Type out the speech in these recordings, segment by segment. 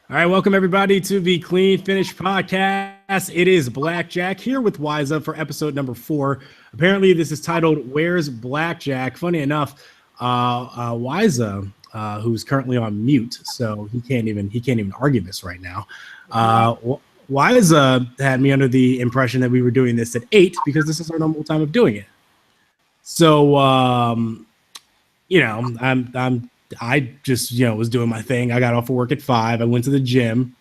All right, welcome everybody to the Clean Finish Podcast. It is Blackjack here with Wiza for episode number 4. Apparently, this is titled "Where's Blackjack?" Funny enough, Wiza, who's currently on mute, so he can't even argue this right now. Wiza had me under the impression that we were doing this at 8 because this is our normal time of doing it. So, I just, was doing my thing. I got off of work at 5. I went to the gym.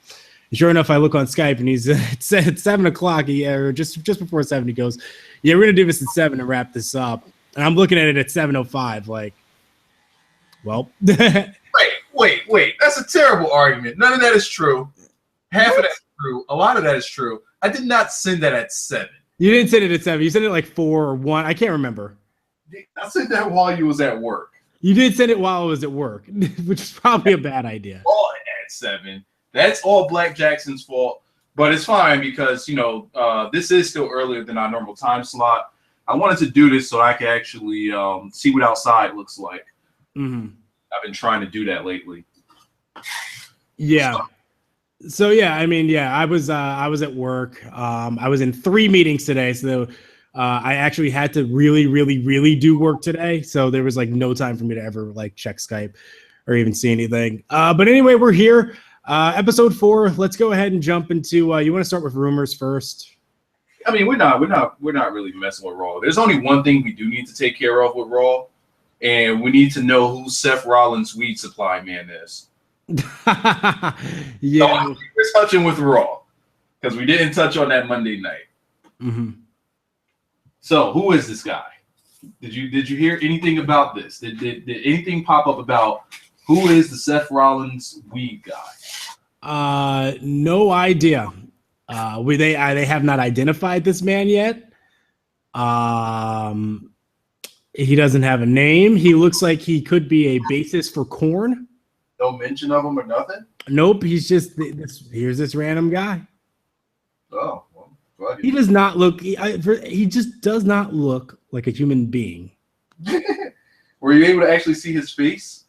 And sure enough, I look on Skype and he's at 7 o'clock, or just before 7, he goes, "Yeah, we're going to do this at 7 and wrap this up." And I'm looking at it at 7:05, like, well. Wait. That's a terrible argument. None of that is true. Half of that is true. A lot of that is true. I did not send that at 7. You didn't send it at 7. You sent it like 4 or 1. I can't remember. I sent that while you was at work. You did send it while I was at work, which is probably a bad idea. All at 7. That's all Black Jackson's fault. But it's fine because, this is still earlier than our normal time slot. I wanted to do this so I could actually see what outside looks like. Mm-hmm. I've been trying to do that lately. Yeah. So I was at work. I was in 3 meetings today, so I actually had to really do work today. So there was like no time for me to ever like check Skype or even see anything. But anyway, we're here. Episode 4. Let's go ahead and jump into. You want to start with rumors first? I mean, we're not really messing with Raw. There's only one thing we do need to take care of with Raw, and we need to know who Seth Rollins' weed supply man is. Yeah, so we're touching with Raw because we didn't touch on that Monday night. Mm-hmm. So who is this guy? Did you hear anything about this? Did anything pop up about who is the Seth Rollins weed guy? No idea. They have not identified this man yet. He doesn't have a name. He looks like he could be a bassist for Korn. No mention of him or nothing? Nope, he's just here's this random guy. Oh, well, he does not look. He just does not look like a human being. Were you able to actually see his face?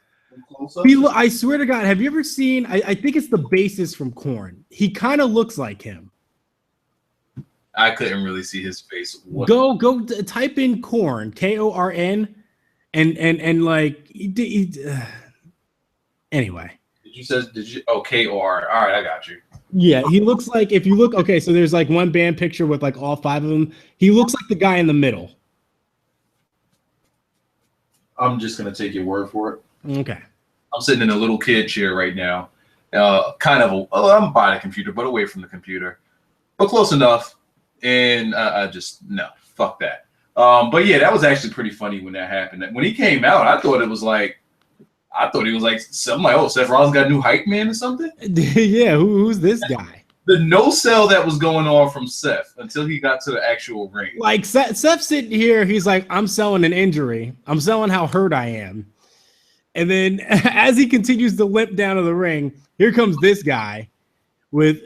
I swear to God, have you ever seen? I think it's the bassist from Korn. He kind of looks like him. I couldn't really see his face. Go type in Korn, Korn, and like anyway. Did you? Okay, or all right, I got you. Yeah, he looks like, if you look, okay, so there's like one band picture with like all 5 of them. He looks like the guy in the middle. I'm just gonna take your word for it. Okay. I'm sitting in a little kid chair right now. I'm by the computer, but away from the computer, but close enough. And I just no, fuck that. But yeah, that was actually pretty funny when that happened. When he came out, I thought he was like something like, oh, Seth Rollins got a new hype man or something. Yeah, who's this guy? The no sell that was going on from Seth until he got to the actual ring. Like Seth's sitting here, he's like, I'm selling an injury. I'm selling how hurt I am. And then as he continues to limp down to the ring, here comes this guy with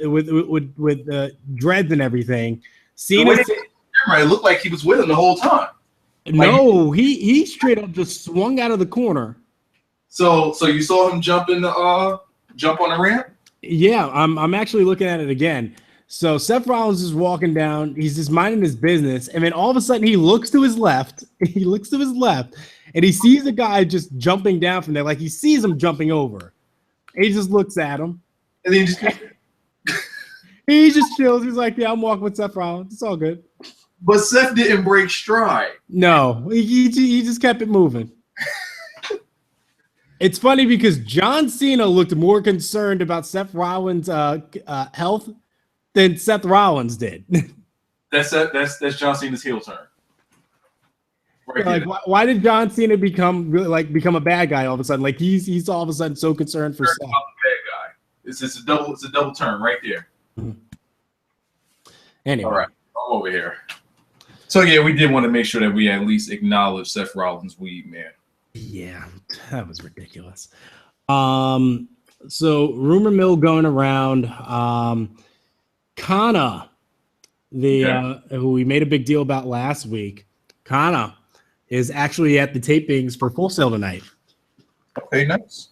dreads and everything. It looked like he was with him the whole time. No, he straight up just swung out of the corner. So you saw him jump on the ramp? Yeah, I'm actually looking at it again. So Seth Rollins is walking down. He's just minding his business, and then all of a sudden he looks to his left. He looks to his left, and he sees a guy just jumping down from there. Like he sees him jumping over. And he just looks at him, and then he just chills. He's like, "Yeah, I'm walking with Seth Rollins. It's all good." But Seth didn't break stride. No, he just kept it moving. It's funny because John Cena looked more concerned about Seth Rollins' health than Seth Rollins did. That's John Cena's heel turn. Right, like, why did John Cena become a bad guy all of a sudden? Like he's all of a sudden so concerned for Seth. Bad guy. It's a double turn right there. Anyway, all right, I'm over here. So yeah, we did want to make sure that we at least acknowledge Seth Rollins' weed man. Yeah, that was ridiculous. So rumor mill going around. Kana, who we made a big deal about last week. Kana is actually at the tapings for Full Sail tonight. Okay, nice.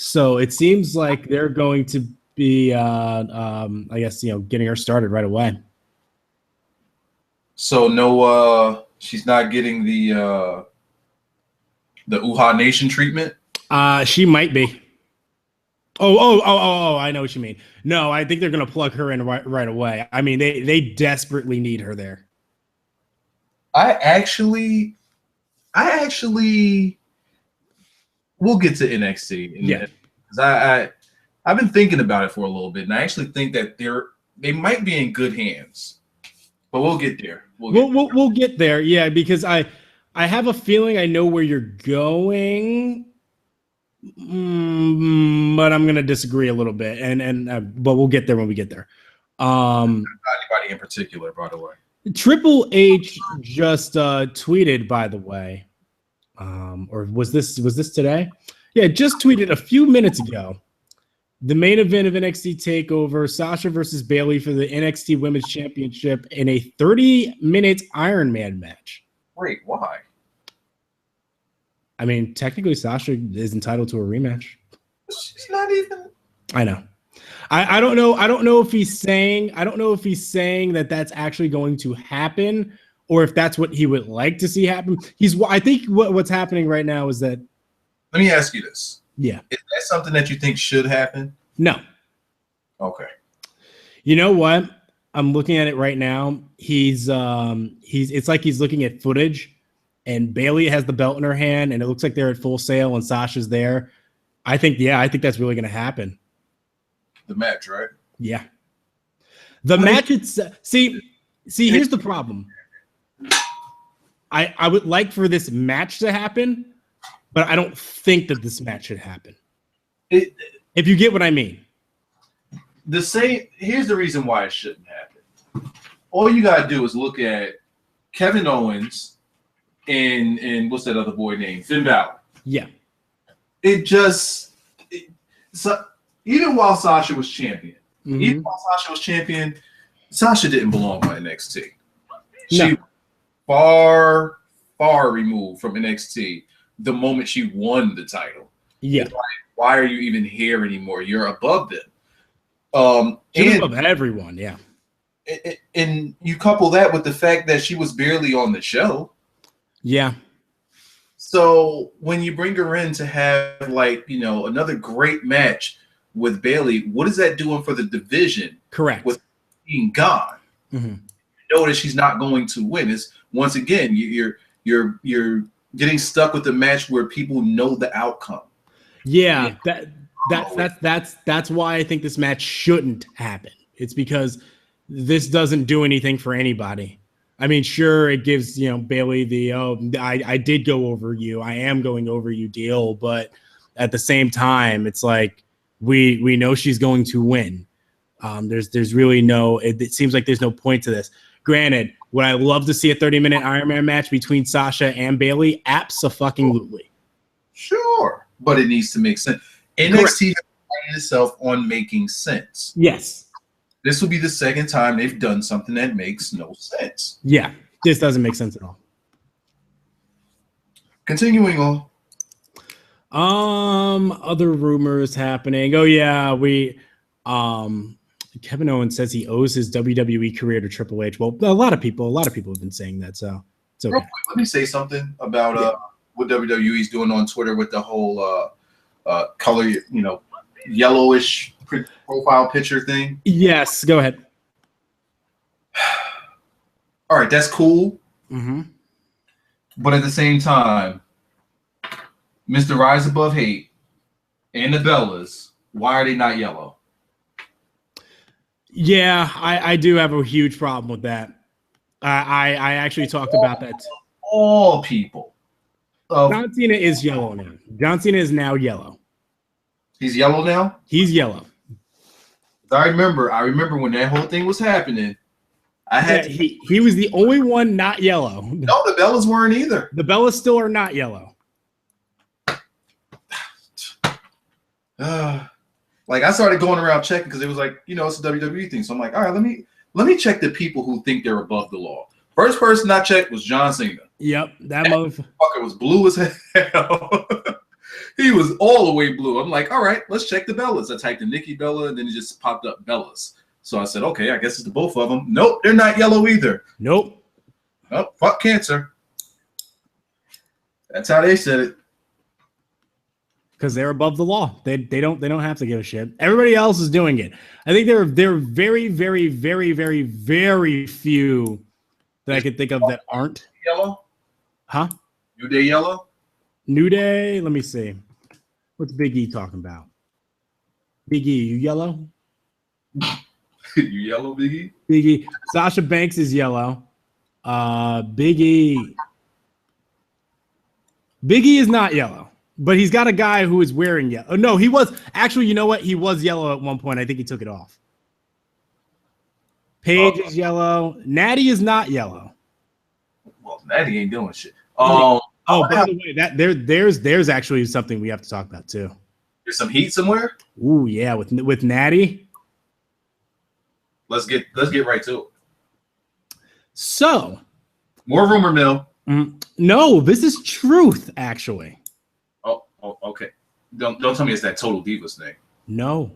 So it seems like they're going to be, I guess, getting her started right away. So no, she's not getting the Uha Nation treatment. She might be. Oh! I know what you mean. No, I think they're gonna plug her in right away. I mean, they desperately need her there. I actually, we'll get to NXT. Yeah, because I've been thinking about it for a little bit, and I actually think that they might be in good hands. But we'll get there. We'll get there. Yeah, because I have a feeling I know where you're going. But I'm gonna disagree a little bit, but we'll get there when we get there. Not anybody in particular, by the way. Triple H just tweeted, by the way, or was this today? Yeah, just tweeted a few minutes ago. The main event of NXT TakeOver: Sasha versus Bayley for the NXT Women's Championship in a 30-minute Iron Man match. Wait, why? I mean, technically, Sasha is entitled to a rematch. She's not even. I know. I don't know. I don't know if he's saying. I don't know if he's saying that that's actually going to happen, or if that's what he would like to see happen. I think what's happening right now is that. Let me ask you this. Yeah. Is that something that you think should happen? No. Okay. You know what? I'm looking at it right now. He's it's like he's looking at footage. And Bayley has the belt in her hand, and it looks like they're at Full Sail, and Sasha's there. I think that's really going to happen. The match, right? Yeah. The match. See. Here's the problem. I would like for this match to happen, but I don't think that this match should happen. If you get what I mean. Here's the reason why it shouldn't happen. All you gotta do is look at Kevin Owens. And what's that other boy name? Finn Balor. Yeah. So even while Sasha was champion, Sasha didn't belong on NXT. She far removed from NXT the moment she won the title. Yeah. Like, why are you even here anymore? You're above them. She's above everyone, yeah. And you couple that with the fact that she was barely on the show. Yeah. So when you bring her in to have another great match with Bayley, what is that doing for the division? Correct. With being gone, mm-hmm. You know that she's not going to win. It's once again you're getting stuck with the match where people know the outcome. Yeah, that's why I think this match shouldn't happen. It's because this doesn't do anything for anybody. I mean, sure, it gives Bayley the I did go over you, I am going over you deal, but at the same time, it's like we know she's going to win. There's really no. It seems like there's no point to this. Granted, would I love to see a 30-minute Iron Man match between Sasha and Bayley? Abso-fucking-lutely. Sure, but it needs to make sense. NXT has prided itself on making sense. Yes. This will be the second time they've done something that makes no sense. Yeah, this doesn't make sense at all. Continuing on. Other rumors happening. Oh yeah, Kevin Owens says he owes his WWE career to Triple H. Well, a lot of people have been saying that, so it's okay. Let me say something about what WWE's doing on Twitter with the whole color, yellowish profile picture thing. Yes, go ahead. All right, that's cool. Mm-hmm. But at the same time, Mr. Rise Above Hate and the Bellas, why are they not yellow? Yeah, I do have a huge problem with that. I actually talked about that. All people. John Cena is yellow now. John Cena is now yellow. He's yellow now? He's yellow. I remember when that whole thing was happening. He was the only one not yellow. No, the Bellas weren't either. The Bellas still are not yellow. Like I started going around checking because it was like, it's a WWE thing. So I'm like, all right, let me check the people who think they're above the law. First person I checked was John Cena. Yep, that motherfucker was blue as hell. He was all the way blue. I'm like, all right, let's check the Bellas. I typed in Nikki Bella, and then it just popped up Bellas. So I said, okay, I guess it's the both of them. Nope, they're not yellow either. Nope. Oh, fuck cancer. That's how they said it. Because they're above the law. They don't have to give a shit. Everybody else is doing it. I think there are very, very, very, very, very few that I could think of that aren't. Yellow? Huh? New Day yellow? New Day, let me see. What's Big E talking about? Big E, you yellow? You yellow, Big E? Big E. Sasha Banks is yellow. Big E. Big E is not yellow, but he's got a guy who is wearing yellow. No, he was actually, you know what? He was yellow at one point. I think he took it off. Paige is yellow. Natty is not yellow. Well, Natty ain't doing shit. Oh, by the way, that there's actually something we have to talk about too. There's some heat somewhere? Ooh, yeah, with Natty. Let's get right to it. So, more rumor mill. No, this is truth, actually. Oh, okay. Don't tell me it's that Total Divas thing. No.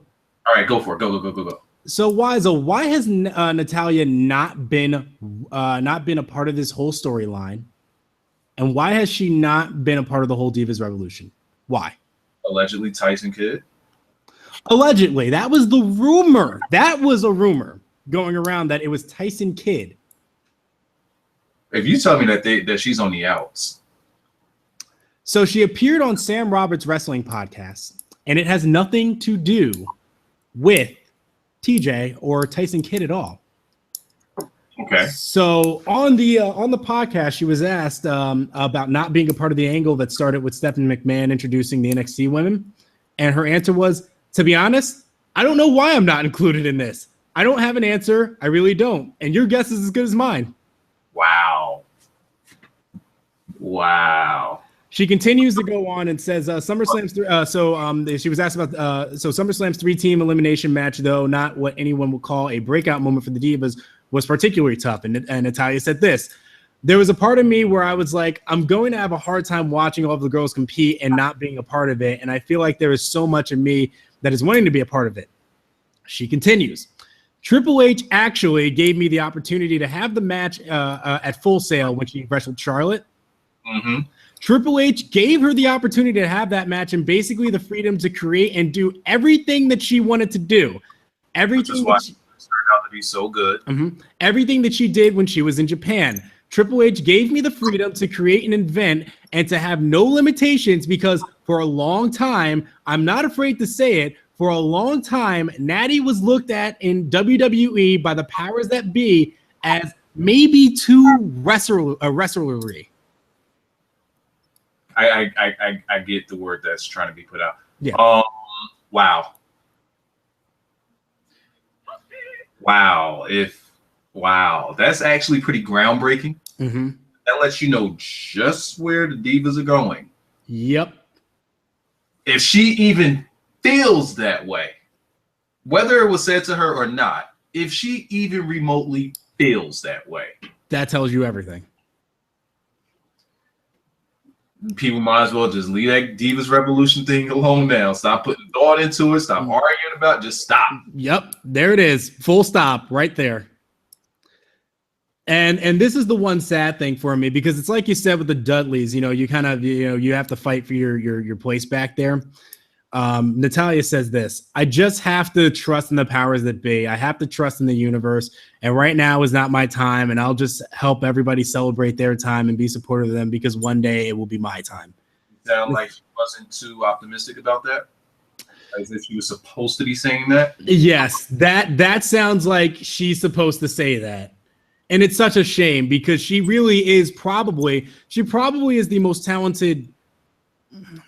All right, go for it. Go. So, Wiza, why has Natalya not been a part of this whole storyline, and why has she not been a part of the whole Divas Revolution? Why? Allegedly, Tyson Kidd. Allegedly, that was the rumor. That was a rumor going around that it was Tyson Kidd. If you tell me that she's on the outs. So she appeared on Sam Roberts' wrestling podcast, and it has nothing to do with TJ or Tyson Kidd at all. Okay. So on the podcast, she was asked about not being a part of the angle that started with Stephanie McMahon introducing the NXT women, and her answer was, "To be honest, I don't know why I'm not included in this. I don't have an answer. I really don't. And your guess is as good as mine." Wow. She continues to go on and says SummerSlam's she was asked about SummerSlam's 3-team elimination match, though not what anyone would call a breakout moment for the Divas, was particularly tough. And Natalya said this: "There was a part of me where I was like, I'm going to have a hard time watching all of the girls compete and not being a part of it. And I feel like there is so much in me that is wanting to be a part of it." She continues, "Triple H actually gave me the opportunity to have the match at Full Sail when she wrestled Charlotte. Mm-hmm. Triple H gave her the opportunity to have that match and basically the freedom to create and do everything that she wanted to do. Everything Which is why it turned out to be so good. Everything that she did when she was in Japan. Triple H gave me the freedom to create and invent and to have no limitations because for a long time, I'm not afraid to say it, for a long time, Natty was looked at in WWE by the powers that be as maybe too wrestlery." I get the word that's trying to be put out. Yeah. Wow. That's actually pretty groundbreaking. That lets you know just where the Divas are going. Yep. If she even feels that way, whether it was said to her or not, if she even remotely feels that way, that tells you everything. People might as well just leave that Divas Revolution thing alone now. Stop putting thought into it. Stop arguing about it. Just stop. Yep. There it is. Full stop right there. And this is the one sad thing for me, because it's like you said with the Dudleys, you kind of, you have to fight for your place back there. Natalya says this: "I just have to trust in the powers that be. I have to trust in the universe. And right now is not my time. And I'll just help everybody celebrate their time and be supportive of them because one day it will be my time." Sound like she wasn't too optimistic about that? As if she was supposed to be saying that? Yes, that sounds like she's supposed to say that. And it's such a shame because she really is probably is the most talented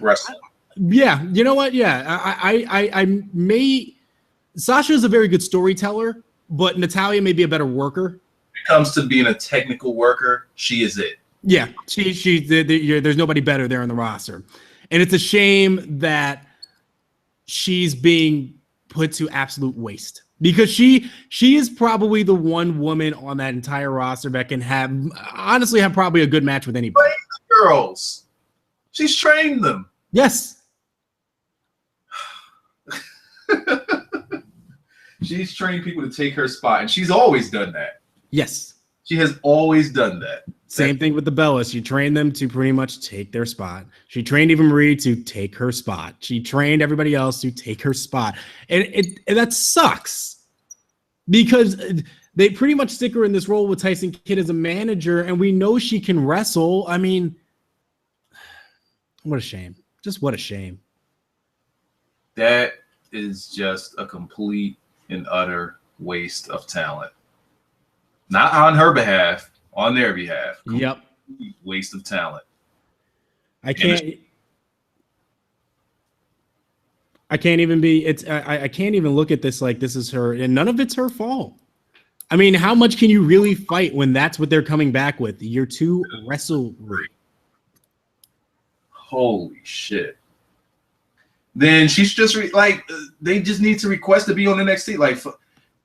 wrestler. Yeah, you know what? Yeah, Sasha's a very good storyteller, but Natalya may be a better worker. When it comes to being a technical worker, she is it. Yeah, there's nobody better there on the roster. And it's a shame that she's being put to absolute waste because she is probably the one woman on that entire roster that can have probably a good match with anybody. Train the girls. She's trained them. Yes. She's trained people to take her spot, and she's always done that. Yes. She has always done that. Same thing with the Bellas. She trained them to pretty much take their spot. She trained Eva Marie to take her spot. She trained everybody else to take her spot. And that sucks because they pretty much stick her in this role with Tyson Kidd as a manager, and we know she can wrestle. I mean, what a shame. Just what a shame. That is just a complete and utter waste of talent. Not on her behalf, on their behalf. Yep. Waste of talent. I can't even be I can't even look at this like this is her, and none of it's her fault. I mean, how much can you really fight when that's what they're coming back with? Year 2 Wrestle-ry. Holy shit. Then she's just they just need to request to be on the NXT. Like,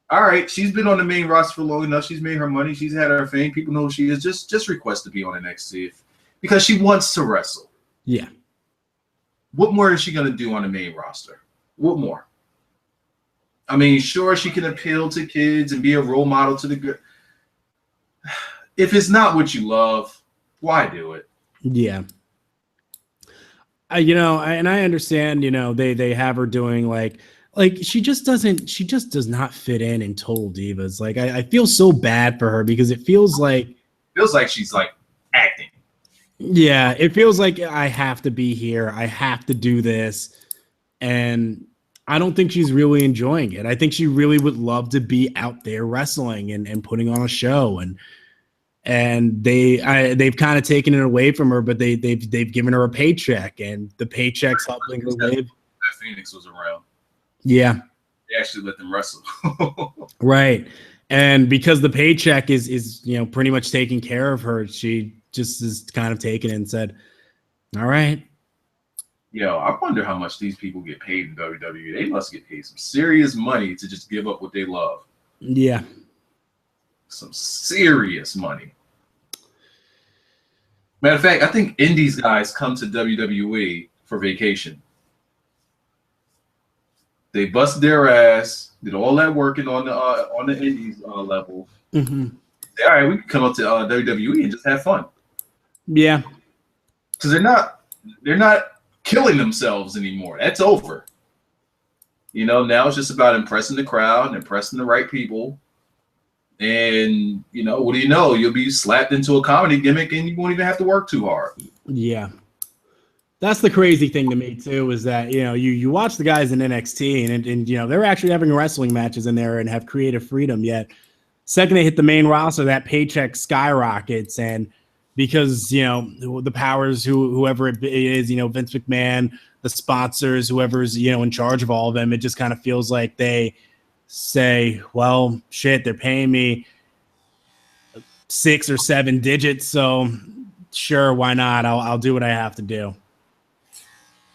all right, she's been on the main roster for long enough. She's made her money. She's had her fame. People know who she is. Just request to be on NXT because she wants to wrestle. Yeah. What more is she gonna do on the main roster? What more? I mean, sure, she can appeal to kids and be a role model to the good. If it's not what you love, why do it? Yeah. And I understand, they have her doing like she just does not fit in Total Divas. Like I feel so bad for her because it feels like she's like acting. Yeah, it feels like I have to be here. I have to do this. And I don't think she's really enjoying it. I think she really would love to be out there wrestling and putting on a show. And they've kind of taken it away from her, but they've given her a paycheck, and the paycheck's helping her live. Phoenix was around. Yeah, they actually let them wrestle. Right, and because the paycheck is pretty much taking care of her, she just is kind of taken it and said, "All right." Yo, I wonder how much these people get paid in WWE. They must get paid some serious money to just give up what they love. Yeah. Some serious money. Matter of fact, I think Indies guys come to WWE for vacation. They busted their ass, did all that working on the Indies level. Mm-hmm. All right, we can come up to WWE and just have fun. Yeah, because they're not killing themselves anymore. That's over. Now it's just about impressing the crowd and impressing the right people. And, what do you know? You'll be slapped into a comedy gimmick and you won't even have to work too hard. Yeah. That's the crazy thing to me, too, is that, you watch the guys in NXT and they're actually having wrestling matches in there and have creative freedom. Yet, second they hit the main roster, that paycheck skyrockets. And because, the powers, whoever it is, Vince McMahon, the sponsors, whoever's, in charge of all of them, it just kind of feels like they say, well, shit, they're paying me 6 or 7 digits, so sure, why not? I'll do what I have to do.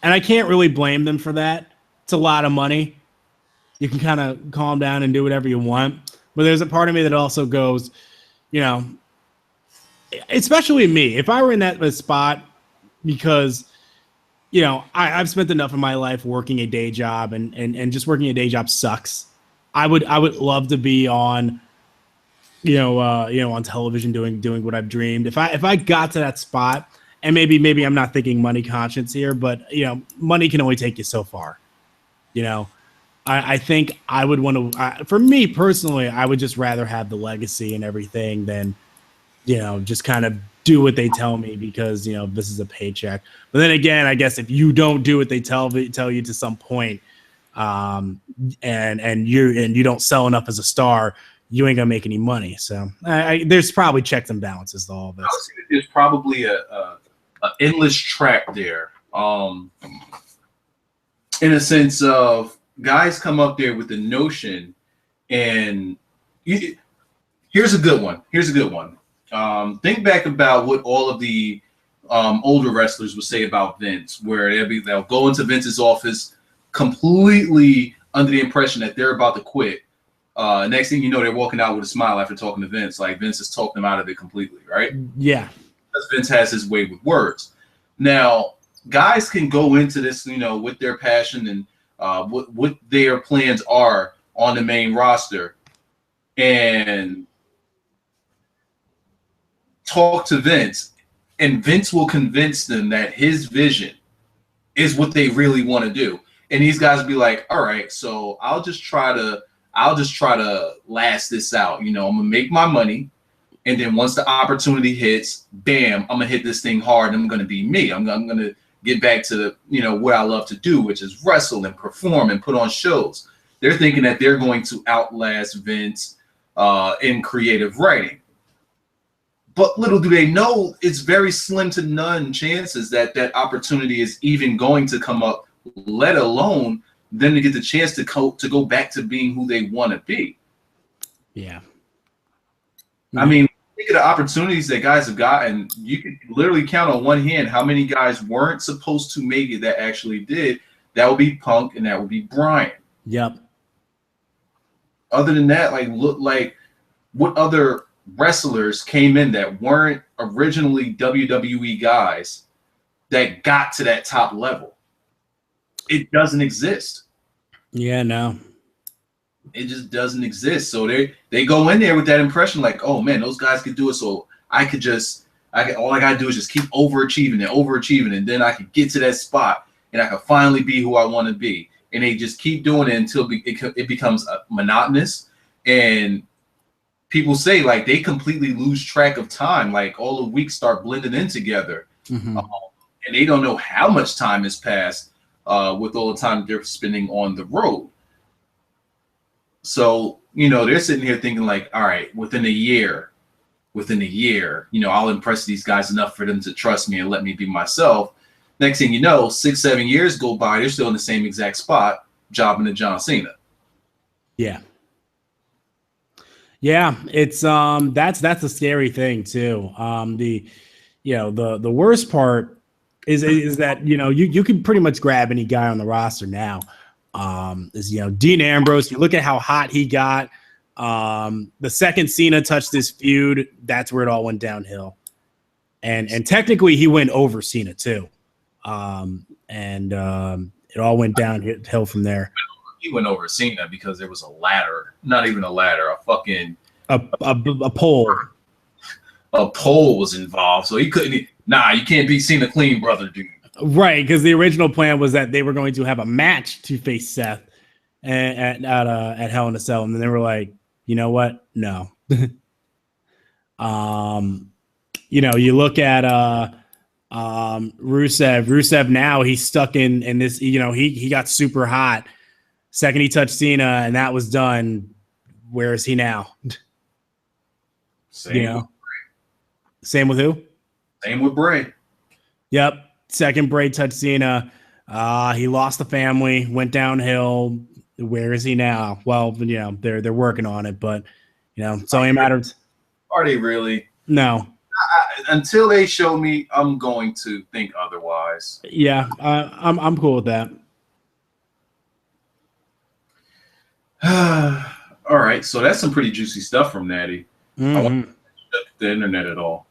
And I can't really blame them for that. It's a lot of money. You can kind of calm down and do whatever you want. But there's a part of me that also goes, especially me, if I were in that spot, because I've spent enough of my life working a day job, and just working a day job sucks. I would love to be on, on television doing what I've dreamed. If I got to that spot, and maybe I'm not thinking money conscience here, but money can only take you so far. I think I would want to. For me personally, I would just rather have the legacy and everything than, just kind of do what they tell me because this is a paycheck. But then again, I guess if you don't do what they tell you to some point. And you don't sell enough as a star, you ain't gonna make any money. So there's probably checks and balances to all of this. There's probably a endless track there. In a sense of guys come up there with the notion, and here's a good one. Think back about what all of the older wrestlers would say about Vince, where they'll go into Vince's office completely under the impression that they're about to quit. Next thing you know, they're walking out with a smile after talking to Vince, like Vince has talked them out of it completely, right? Yeah. Because Vince has his way with words. Now, guys can go into this, with their passion and what their plans are on the main roster, and talk to Vince, and Vince will convince them that his vision is what they really want to do. And these guys will be like, all right, so I'll just try to last this out. I'm gonna make my money, and then once the opportunity hits, bam, I'm gonna hit this thing hard, and I'm gonna be me. I'm gonna get back to what I love to do, which is wrestle and perform and put on shows. They're thinking that they're going to outlast Vince in creative writing. But little do they know, it's very slim to none chances that opportunity is even going to come up, let alone them to get the chance to go back to being who they want to be. Yeah. I mean, think of the opportunities that guys have gotten. You can literally count on one hand how many guys weren't supposed to make it that actually did. That would be Punk and that would be Bryan. Yep. Other than that, look like what other wrestlers came in that weren't originally WWE guys that got to that top level. It doesn't exist. Yeah, no. It just doesn't exist. So they go in there with that impression like, oh man, those guys could do it. So all I gotta do is just keep overachieving, and then I could get to that spot and I could finally be who I want to be. And they just keep doing it until it becomes monotonous, and people say they completely lose track of time. All the weeks start blending in together, and they don't know how much time has passed with all the time they're spending on the road. So they're sitting here thinking all right, within a year, I'll impress these guys enough for them to trust me and let me be myself. Next thing you know, 6-7 years go by, they're still in the same exact spot, jobbing to John Cena. Yeah. Yeah, it's that's a scary thing too. The worst part is that you can pretty much grab any guy on the roster now. Dean Ambrose, you look at how hot he got. The second Cena touched this feud, that's where it all went downhill. And technically he went over Cena too. It all went downhill from there. He went over Cena because there was a ladder, not even a ladder, a fucking a pole. A pole was involved, so he couldn't. Nah, you can't beat Cena clean, brother, dude. Right, because the original plan was that they were going to have a match to face Seth at Hell in a Cell, and then they were like, you know what? No. You look at Rusev. Rusev now he's stuck in this. He got super hot. Second he touched Cena, and that was done. Where is he now? Same with who? Same with Bray. Yep. Second Bray touched Cena. He lost the family, went downhill. Where is he now? Well, they're working on it, but it's only a matter of. Are they really? No. Until they show me, I'm going to think otherwise. Yeah, I'm cool with that. All right, so that's some pretty juicy stuff from Natty. I want to check the internet at all.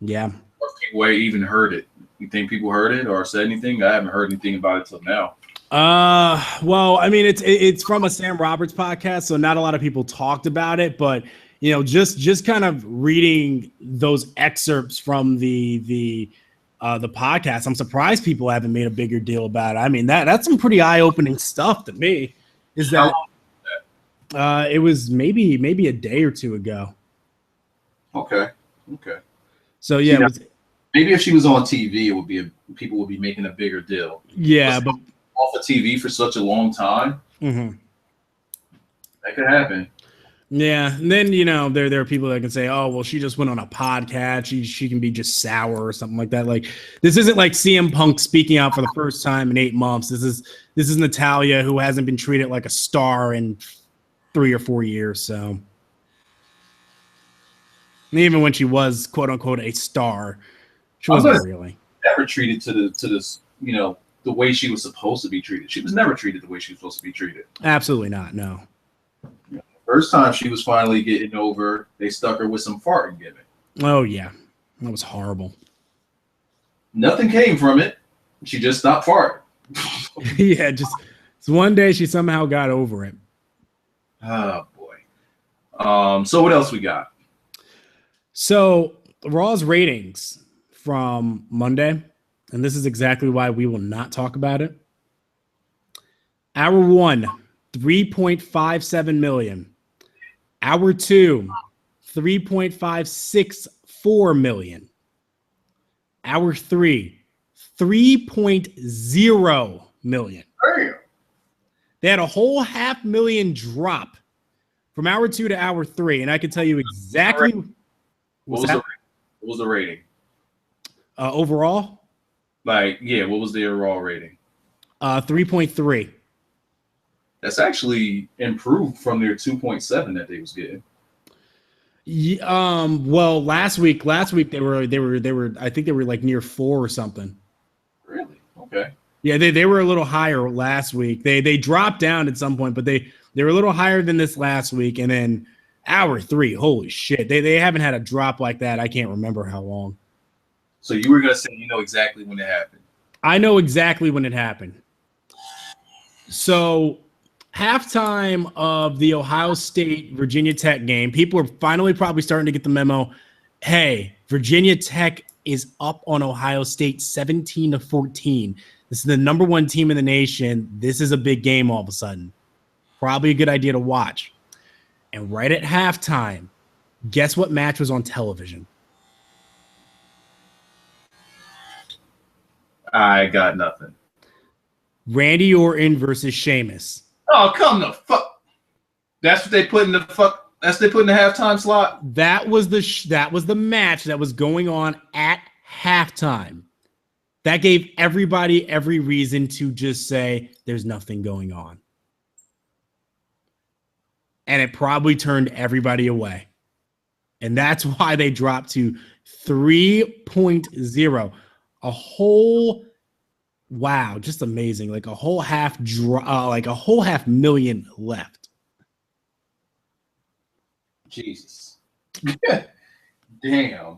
Yeah. Or if people even heard it. You think people heard it or said anything? I haven't heard anything about it till now. Well, I mean, it's from a Sam Roberts podcast, so not a lot of people talked about it, but just kind of reading those excerpts from the podcast, I'm surprised people haven't made a bigger deal about it. I mean, that's some pretty eye-opening stuff to me. Is that it was maybe a day or two ago. Okay. So yeah, maybe if she was on TV, people would be making a bigger deal. Yeah, but off of TV for such a long time, that could happen. Yeah, and then there are people that can say, "Oh, well, she just went on a podcast. She can be just sour or something like that." Like this isn't like CM Punk speaking out for the first time in 8 months. This is Natalya, who hasn't been treated like a star in 3 or 4 years. So, and even when she was quote unquote a star, she wasn't really never treated to this the way she was supposed to be treated. She was never treated the way she was supposed to be treated. Absolutely not. No. First time she was finally getting over, they stuck her with some farting gimmick. Oh yeah, that was horrible. Nothing came from it. She just stopped farting. Yeah, just So one day she somehow got over it. Oh boy. So what else we got? So Raw's ratings from Monday, and this is exactly why we will not talk about it. Hour 1, 3.57 million. Hour 2, 3.564 million. Hour 3, 3.0 million. Damn. They had a whole 500,000 drop from hour 2 to hour 3, and I can tell you exactly What was the rating? Overall. Like, yeah, what was the overall rating? 3.3. That's actually improved from their 2.7 that they was getting. Well, last week they were I think they were like near 4 or something. Really? Okay. Yeah, they were a little higher last week. They dropped down at some point, but they were a little higher than this last week. And then hour 3, holy shit, they haven't had a drop like that. I can't remember how long. So you were gonna say you know exactly when it happened. I know exactly when it happened. So halftime of the Ohio State Virginia Tech game, people are finally probably starting to get the memo. Hey, Virginia Tech is up on Ohio State 17-14. This is the number 1 team in the nation. This is a big game all of a sudden. Probably a good idea to watch. And right at halftime, guess what match was on television? I got nothing. Randy Orton versus Sheamus. Oh, come the fuck! That's what they put in the fuck. That's what they put in the halftime slot. That was the match that was going on at halftime. That gave everybody every reason to just say there's nothing going on. And it probably turned everybody away. And that's why they dropped to 3.0. A whole, wow, just amazing. Like a whole 500,000 left. Jesus. Damn.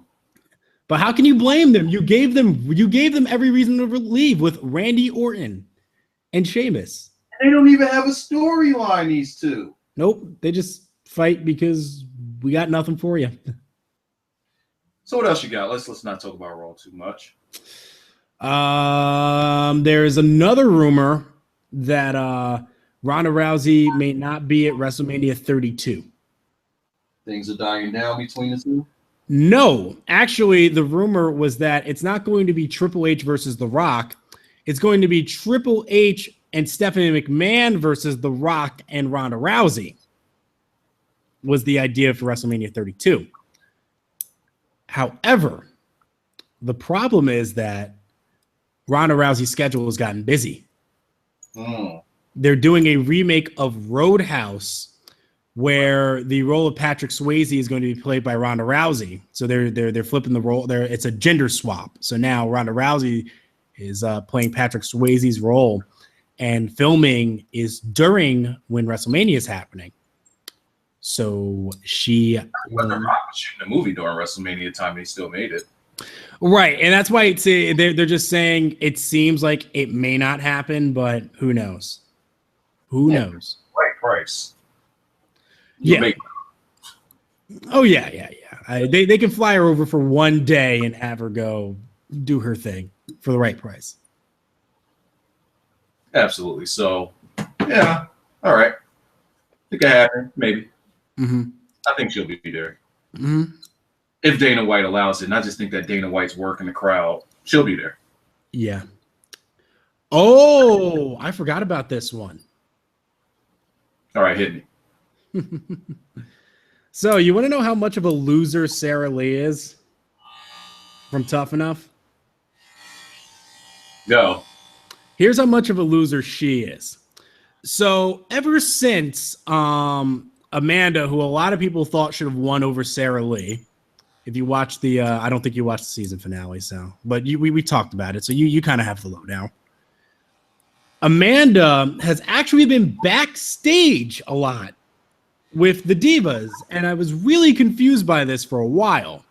But how can you blame them? You gave them every reason to leave with Randy Orton and Sheamus. They don't even have a storyline, these two. Nope, they just fight because we got nothing for you. So what else you got? Let's not talk about Raw too much. There's another rumor that Ronda Rousey may not be at WrestleMania 32. Things are dying down between the two? No, actually, the rumor was that it's not going to be Triple H versus The Rock. It's going to be Triple H and Stephanie McMahon versus The Rock and Ronda Rousey was the idea for WrestleMania 32. However, the problem is that Ronda Rousey's schedule has gotten busy. They're doing a remake of Roadhouse where the role of Patrick Swayze is going to be played by Ronda Rousey. So they're flipping the role. It's a gender swap. So now Ronda Rousey is playing Patrick Swayze's role, and filming is during when WrestleMania is happening. So she When The Rock was shooting a movie during WrestleMania time, they still made it. Right, and that's why they're just saying it seems like it may not happen, but who knows? Who knows? Right price. Yeah. Oh yeah. They can fly her over for one day and have her go do her thing for the right price. Absolutely. So, yeah. All right. Think it happen. Maybe. Mm-hmm. I think she'll be there. Mm-hmm. If Dana White allows it. And I just think that Dana White's working the crowd. She'll be there. Yeah. Oh, I forgot about this one. All right, hit me. So you want to know how much of a loser Sarah Lee is from Tough Enough? Go. Here's how much of a loser she is. So ever since Amanda, who a lot of people thought should have won over Sarah Lee, if you watch the, I don't think you watched the season finale, so, but we talked about it, so you kind of have the lowdown. Amanda has actually been backstage a lot with the Divas, and I was really confused by this for a while.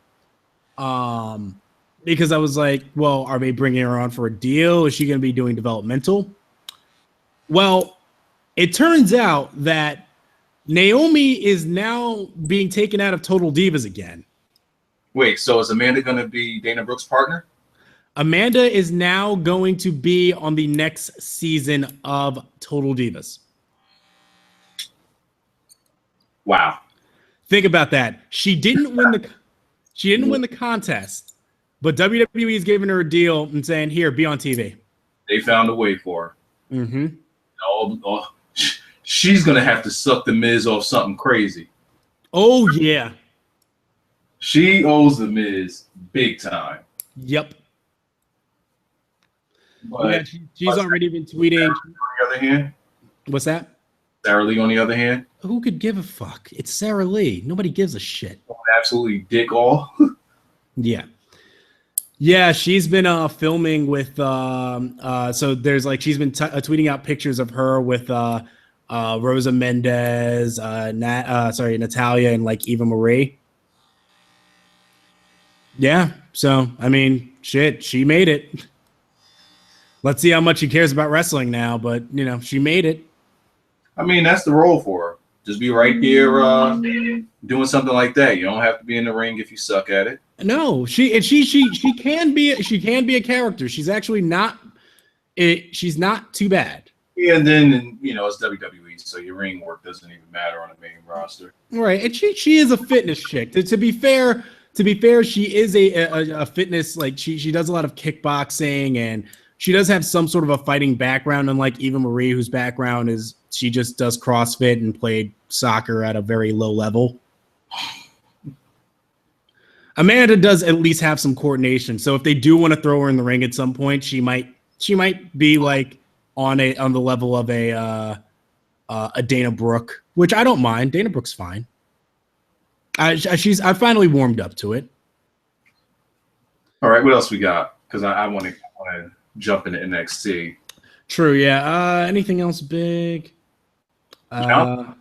Because I was like, well, are they bringing her on for a deal? Is she going to be doing developmental? Well, It turns out that Naomi is now being taken out of Total Divas again. Wait, so is Amanda going to be Dana Brooke's partner? Amanda is now going to be on the next season of Total Divas. Wow. Think about that. She didn't win the contest, but WWE is giving her a deal and saying, "Here, be on TV." They found a way for her. Mm-hmm. She's going to have to suck the Miz off something crazy. Oh, yeah. She owes the Miz big time. Yep. But yeah, she's already been tweeting. On the other hand, what's that? Sarah Lee, on the other hand, who could give a fuck? It's Sarah Lee. Nobody gives a shit. Absolutely dick all. Yeah, she's been filming with. So there's like she's been tweeting out pictures of her with Rosa Mendez, Natalia, and like Eva Marie. Yeah, so I mean, shit, she made it. Let's see how much she cares about wrestling now, but you know, she made it. I mean, that's the role for her. Just be right here doing something like that. You don't have to be in the ring if you suck at it. No, she can be a character. She's actually not. She's not too bad. Yeah, and then you know it's WWE, so your ring work doesn't even matter on the main roster. Right, and she is a fitness chick. To be fair, she is a fitness, like she does a lot of kickboxing, and she does have some sort of a fighting background, unlike Eva Marie, whose background is she just does CrossFit and played soccer at a very low level. Amanda does at least have some coordination, so if they do want to throw her in the ring at some point, she might be like on the level of a Dana Brooke, which I don't mind. Dana Brooke's fine. I finally warmed up to it. All right, what else we got? Because I want to jump into NXT. True, yeah. Anything else big? No.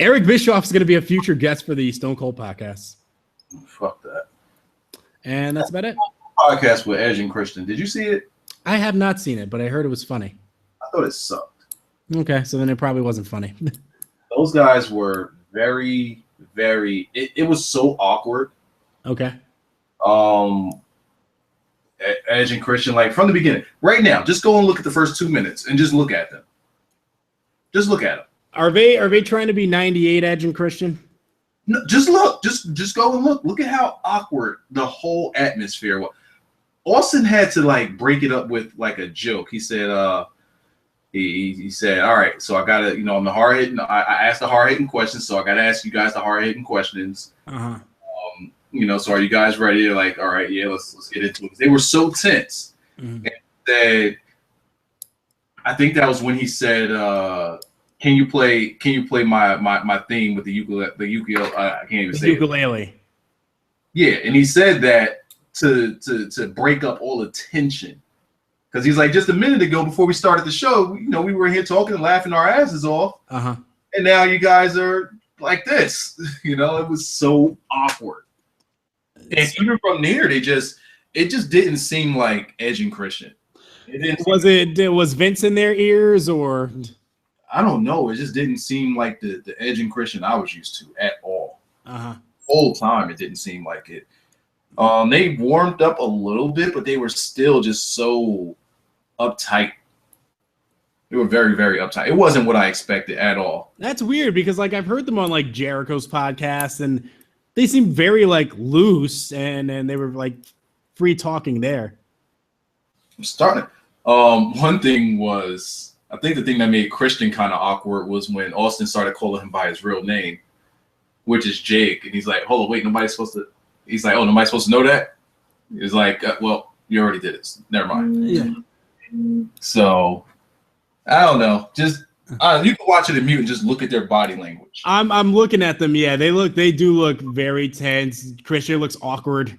Eric Bischoff's going to be a future guest for the Stone Cold podcast. Fuck that. And that's about it. Podcast with Edge and Christian. Did you see it? I have not seen it, but I heard it was funny. I thought it sucked. Okay, so then it probably wasn't funny. Those guys were very, very. It was so awkward. Okay. Edge and Christian, like from the beginning. Right now, just go and look at the first 2 minutes and just look at them. Just look at them. Are they trying to be 98 Edge and Christian? No, just look. Just go and look. Look at how awkward the whole atmosphere was. Austin had to like break it up with like a joke. He said, he said, all right, so I gotta, you know, I'm the hard hitting. I asked the hard hitting questions, so I gotta ask you guys the hard hitting questions. You know, so are you guys ready? They're like, all right, yeah, let's get into it. They were so tense. Mm-hmm. And that I think that was when he said, can you play my theme with the ukulele? I can't even say ukulele. It. Yeah, and he said that to break up all the tension. Because he's like, just a minute ago before we started the show, you know, we were here talking and laughing our asses off. And now you guys are like this. You know, it was so awkward. And even from there, it just didn't seem like Edge and Christian. Was Vince in their ears, or I don't know. It just didn't seem like the Edge and Christian I was used to at all. Whole time it didn't seem like it. They warmed up a little bit, but they were still just so uptight. They were very, very uptight. It wasn't what I expected at all. That's weird because like I've heard them on like Jericho's podcast and they seem very like loose and they were like free talking there. I'm starting. One thing was, I think the thing that made Christian kind of awkward was when Austin started calling him by his real name, which is Jake. And he's like, hold on, wait, nobody's supposed to. He's like, oh, nobody's supposed to know that? He's like, well, you already did it. Never mind. Yeah. So, I don't know. Just you can watch it in mute and just look at their body language. I'm looking at them. Yeah, they do look very tense. Christian looks awkward.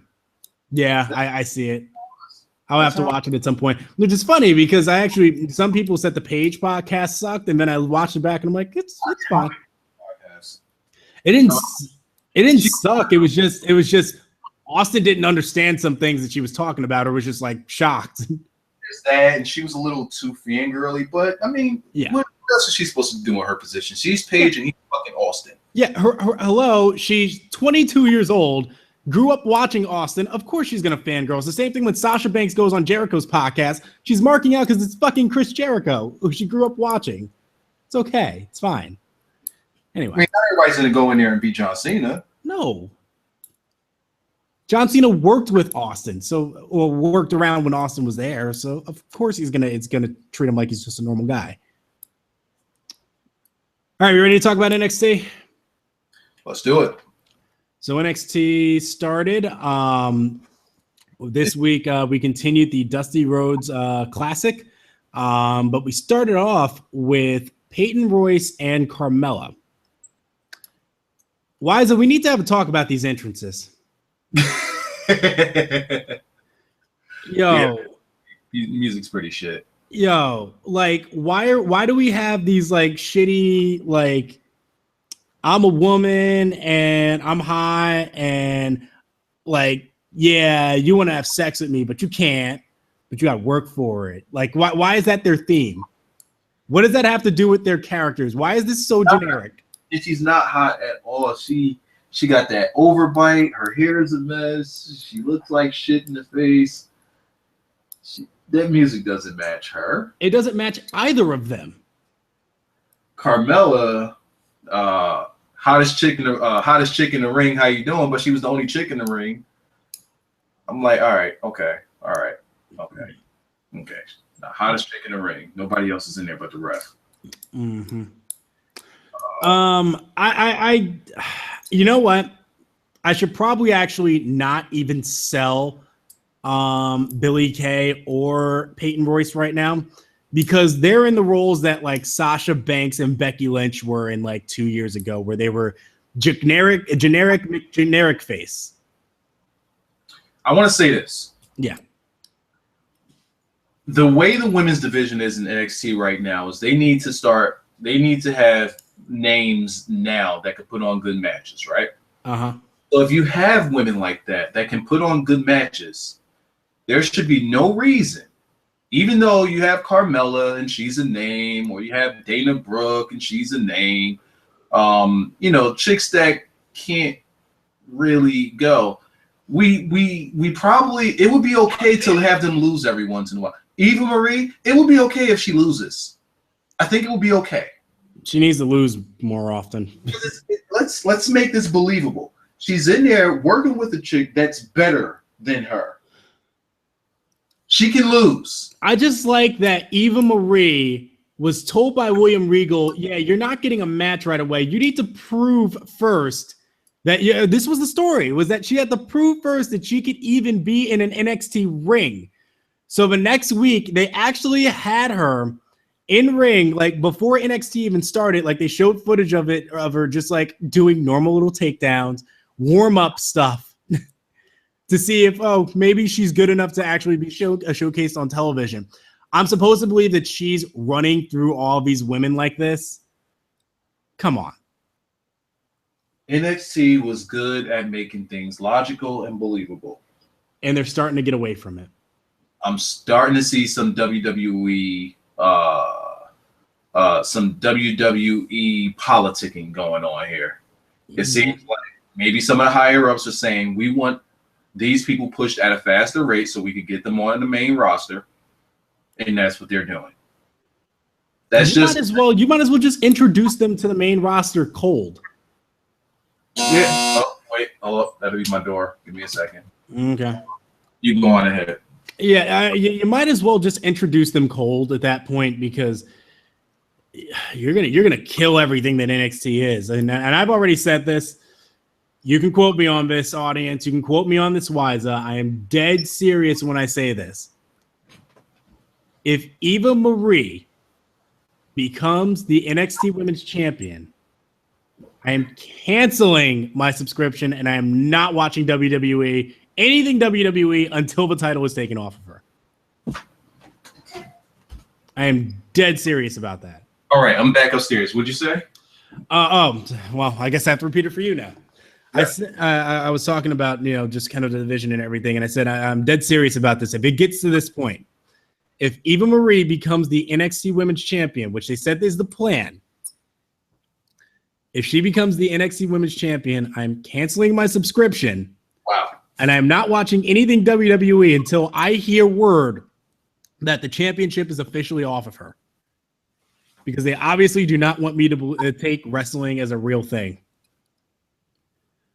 Yeah, I see it. I'll have to watch it at some point, which is funny because some people said the Page podcast sucked, and then I watched it back and I'm like, it's fine. It didn't suck. It was just Austin didn't understand some things that she was talking about, or was just like shocked. There's that, and she was a little too fangirly, but I mean, yeah. What else is she supposed to do in her position? She's Paige and he's fucking Austin. Yeah, hello. She's 22 years old, grew up watching Austin. Of course she's going to fangirl. It's the same thing when Sasha Banks goes on Jericho's podcast. She's marking out because it's fucking Chris Jericho, who she grew up watching. It's okay. It's fine. Anyway. I mean, not everybody's going to go in there and beat John Cena. No. John Cena worked with Austin, or worked around when Austin was there. So of course it's gonna treat him like he's just a normal guy. All right, you ready to talk about NXT? Let's do it. So NXT started. This week we continued the Dusty Rhodes Classic, but we started off with Peyton Royce and Carmella. Wiza, we need to have a talk about these entrances. Yeah, music's pretty shit. Yo, like why do we have these like shitty, like I'm a woman and I'm hot and like, yeah, you want to have sex with me, but you can't, but you got to work for it. Like why is that their theme? What does that have to do with their characters? Why is this so generic? She's not hot at all. She got that overbite. Her hair is a mess. She looks like shit in the face. That music doesn't match her. It doesn't match either of them. Carmella, hottest chick in the ring. How you doing? But she was the only chick in the ring. I'm like, all right, okay. The hottest chick in the ring. Nobody else is in there but the ref. Mm-hmm. I you know what? I should probably actually not even sell Billie Kay or Peyton Royce right now, because they're in the roles that like Sasha Banks and Becky Lynch were in like 2 years ago, where they were generic face. I want to say this. Yeah. The way the women's division is in NXT right now is they need to have names now that could put on good matches, right? Uh-huh. So if you have women like that can put on good matches, there should be no reason, even though you have Carmella and she's a name, or you have Dana Brooke and she's a name, chicks that can't really go. We probably, it would be okay to have them lose every once in a while. Eva Marie, it would be okay if she loses. I think it would be okay. She needs to lose more often. Let's make this believable. She's in there working with a chick that's better than her. She can lose. I just like that Eva Marie was told by William Regal, yeah, you're not getting a match right away. You need to prove first that this was the story, was that she had to prove first that she could even be in an NXT ring. So the next week, they actually had her in ring, like before NXT even started. Like they showed footage of her just like doing normal little takedowns, warm up stuff to see if, maybe she's good enough to actually be showcased on television. I'm supposed to believe that she's running through all these women like this. Come on. NXT was good at making things logical and believable. And they're starting to get away from it. I'm starting to see some WWE politicking going on here. It seems like maybe some of the higher ups are saying we want these people pushed at a faster rate so we could get them on the main roster, and that's what they're doing. You might as well just introduce them to the main roster cold. Yeah. Oh, wait. Hold up. That'll be my door. Give me a second. Okay. You can go on ahead. Yeah, you might as well just introduce them cold at that point, because you're gonna kill everything that NXT is. And I've already said this. You can quote me on this, audience. You can quote me on this, Wiza. I am dead serious when I say this. If Eva Marie becomes the NXT Women's Champion, I am canceling my subscription and I am not watching WWE, anything WWE, until the title is taken off of her. I am dead serious about that. All right, I'm back upstairs. What'd you say? Well, I guess I have to repeat it for you now. Yeah. I was talking about, just kind of the division and everything, and I said I'm dead serious about this. If it gets to this point, if Eva Marie becomes the NXT Women's Champion, which they said is the plan, if she becomes the NXT Women's Champion, I'm canceling my subscription. Wow. And I'm not watching anything WWE until I hear word that the championship is officially off of her. Because they obviously do not want me to take wrestling as a real thing.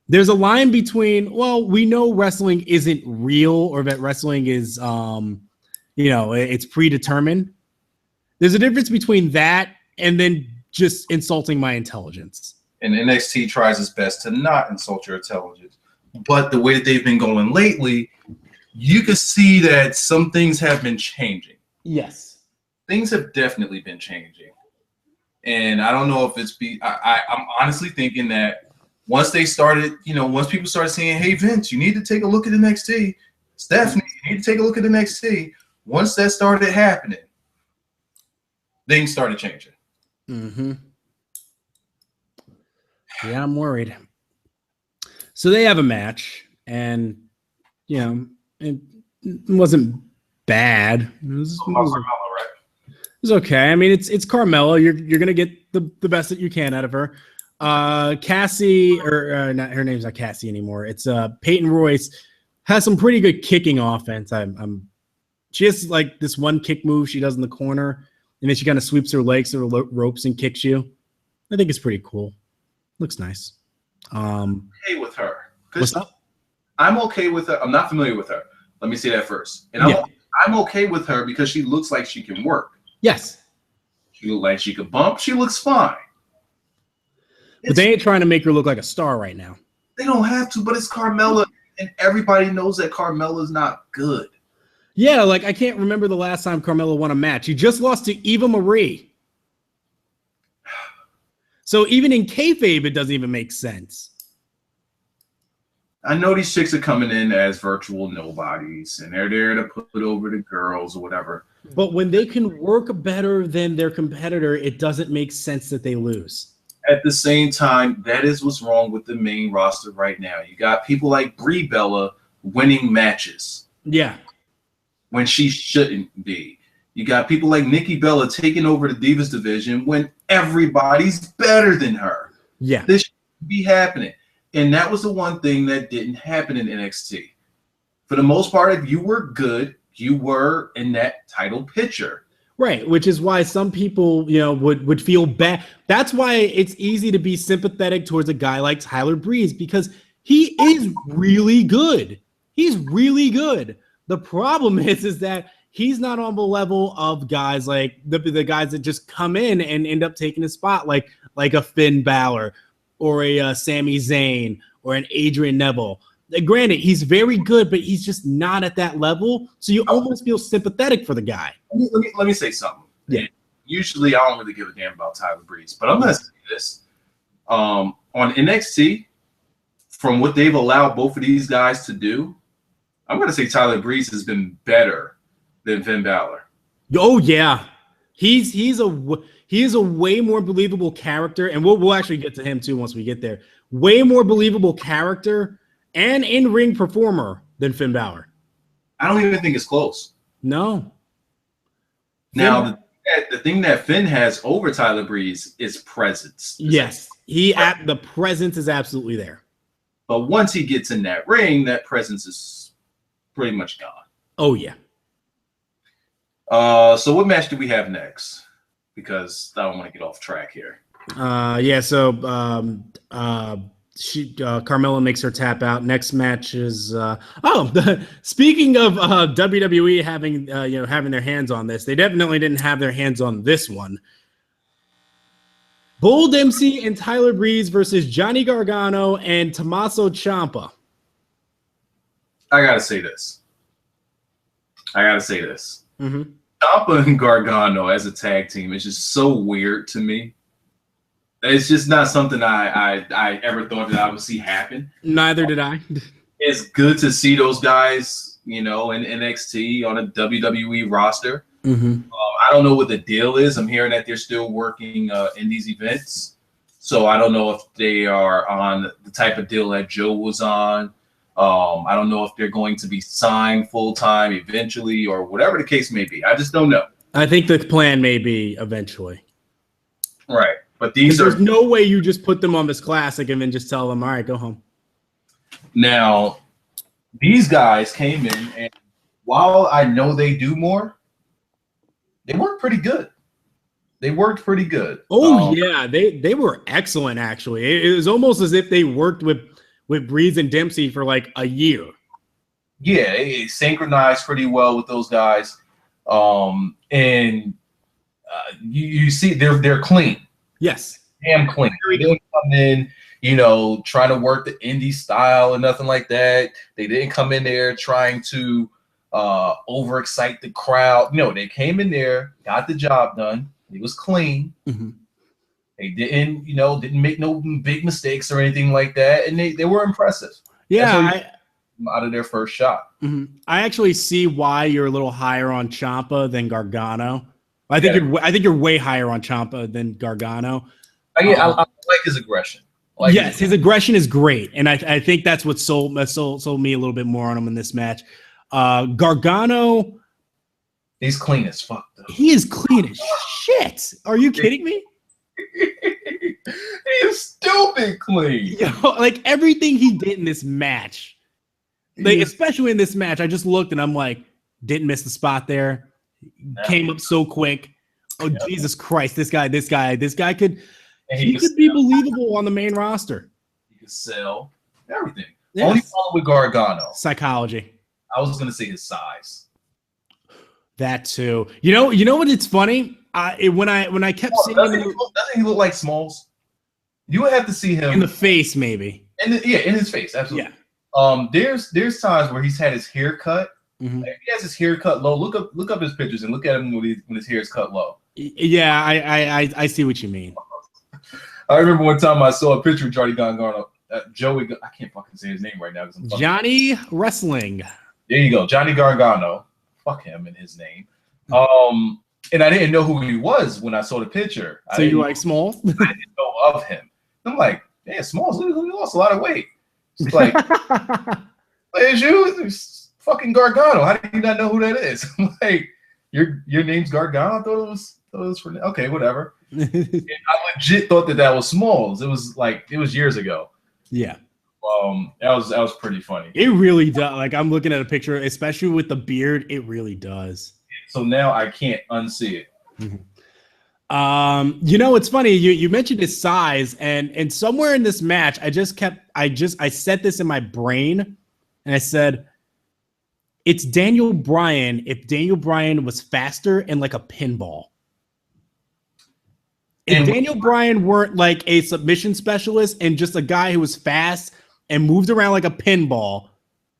There's a line between, well, we know wrestling isn't real or that wrestling is, it's predetermined. There's a difference between that and then just insulting my intelligence. And NXT tries its best to not insult your intelligence. But the way that they've been going lately, you can see that some things have been changing. Yes. Things have definitely been changing. And I don't know if it's I'm honestly thinking that once they started, once people started saying, hey, Vince, you need to take a look at NXT. Stephanie, you need to take a look at NXT. Once that started happening, things started changing. Mm-hmm. Yeah, I'm worried. So they have a match, and, it wasn't bad. It was okay. I mean, it's Carmella. You're gonna get the best that you can out of her. Cassie, or not, her name's not Cassie anymore. It's Peyton Royce has some pretty good kicking offense. She has like this one kick move she does in the corner, and then she kind of sweeps her legs to the ropes and kicks you. I think it's pretty cool. Looks nice. Okay with her. What's up? I'm okay with her. I'm not familiar with her. Let me say that first. And I'm okay with her because she looks like she can work. Yes. She looks like she could bump. She looks fine. But they ain't trying to make her look like a star right now. They don't have to, but it's Carmella, and everybody knows that Carmella's not good. Yeah, like I can't remember the last time Carmella won a match. She just lost to Eva Marie. So even in kayfabe, it doesn't even make sense. I know these chicks are coming in as virtual nobodies, and they're there to put over the girls or whatever. But when they can work better than their competitor, it doesn't make sense that they lose. At the same time, that is what's wrong with the main roster right now. You got people like Brie Bella winning matches. Yeah. When she shouldn't be. You got people like Nikki Bella taking over the Divas division when everybody's better than her. Yeah. This should be happening. And that was the one thing that didn't happen in NXT. For the most part, if you were good, you were in that title picture. Right, which is why some people, would feel bad. That's why it's easy to be sympathetic towards a guy like Tyler Breeze, because he is really good. He's really good. The problem is that he's not on the level of guys like the guys that just come in and end up taking a spot, like a Finn Balor or a Sami Zayn or an Adrian Neville. Granted, he's very good, but he's just not at that level. So you almost feel sympathetic for the guy. Let me say something. Yeah. Usually, I don't really give a damn about Tyler Breeze, but I'm going to say this. On NXT, from what they've allowed both of these guys to do, I'm going to say Tyler Breeze has been better than Finn Balor. Oh yeah, he is a way more believable character, and we'll actually get to him too once we get there. Way more believable character and in-ring performer than Finn Balor. I don't even think it's close. No. Now, the thing that Finn has over Tyler Breeze is presence. Yes, the presence is absolutely there. But once he gets in that ring, that presence is pretty much gone. Oh, yeah. So what match do we have next? Because I don't want to get off track here. Carmella makes her tap out. Next match is speaking of WWE having their hands on this, they definitely didn't have their hands on this one. Bull Dempsey and Tyler Breeze versus Johnny Gargano and Tommaso Ciampa. I gotta say this. Mm-hmm. Ciampa and Gargano as a tag team is just so weird to me. It's just not something I ever thought that I would see happen. Neither did I. It's good to see those guys, in NXT on a WWE roster. Mm-hmm. I don't know what the deal is. I'm hearing that they're still working in these events. So I don't know if they are on the type of deal that Joe was on. I don't know if they're going to be signed full time eventually or whatever the case may be. I just don't know. I think the plan may be eventually. Right. But there's no way you just put them on this classic and then just tell them, all right, go home. Now, these guys came in, and while I know they do more, they work pretty good. Oh, yeah. They were excellent, actually. It was almost as if they worked with Breeze and Dempsey for like a year. Yeah, it synchronized pretty well with those guys. And you see they're clean. Yes. Damn clean. They didn't come in, trying to work the indie style and nothing like that. They didn't come in there trying to overexcite the crowd. No, they came in there, got the job done. It was clean. Mm-hmm. They didn't make no big mistakes or anything like that. And they were impressive. Yeah. Out of their first shot. Mm-hmm. I actually see why you're a little higher on Ciampa than Gargano. I think you're way higher on Ciampa than Gargano. I like his aggression. His aggression is great, and I think that's what sold me a little bit more on him in this match. Gargano, he's clean as fuck, though. He is clean as shit. Are you kidding me? He is stupid clean. Like everything he did in this match, especially in this match, I just looked and I'm like, didn't miss the spot there. Came up so quick. Oh, yep. Jesus Christ! This guy could be believable on the main roster. He could sell everything. Yes. Only problem with Gargano, psychology. I was gonna say his size. That too. You know what? It's funny. When I kept seeing doesn't he look like Smalls? You would have to see him in the face, maybe. In his face, absolutely. Yeah. There's times where he's had his hair cut. Mm-hmm. If he has his hair cut low, look up his pictures and look at him when his hair is cut low. Yeah, I see what you mean. I remember one time I saw a picture of Johnny Gargano. Joey, I can't fucking say his name right now. Johnny Wrestling. There you go, Johnny Gargano. Fuck him and his name. And I didn't know who he was when I saw the picture. So you like Smalls? I didn't know of him. I'm like, yeah, Smalls. He lost a lot of weight. It's like, it's you. It's fucking Gargano. How do you not know who that is? I'm like, your name's Gargano. I thought it was for okay, whatever. And I legit thought that was Smalls. It was years ago. Yeah. That was pretty funny. It really does. Like I'm looking at a picture, especially with the beard, it really does. So now I can't unsee it. Mm-hmm. It's funny. You mentioned his size, and somewhere in this match, I set this in my brain, and I said, it's Daniel Bryan if Daniel Bryan was faster and like a pinball. If Daniel Bryan weren't like a submission specialist and just a guy who was fast and moved around like a pinball,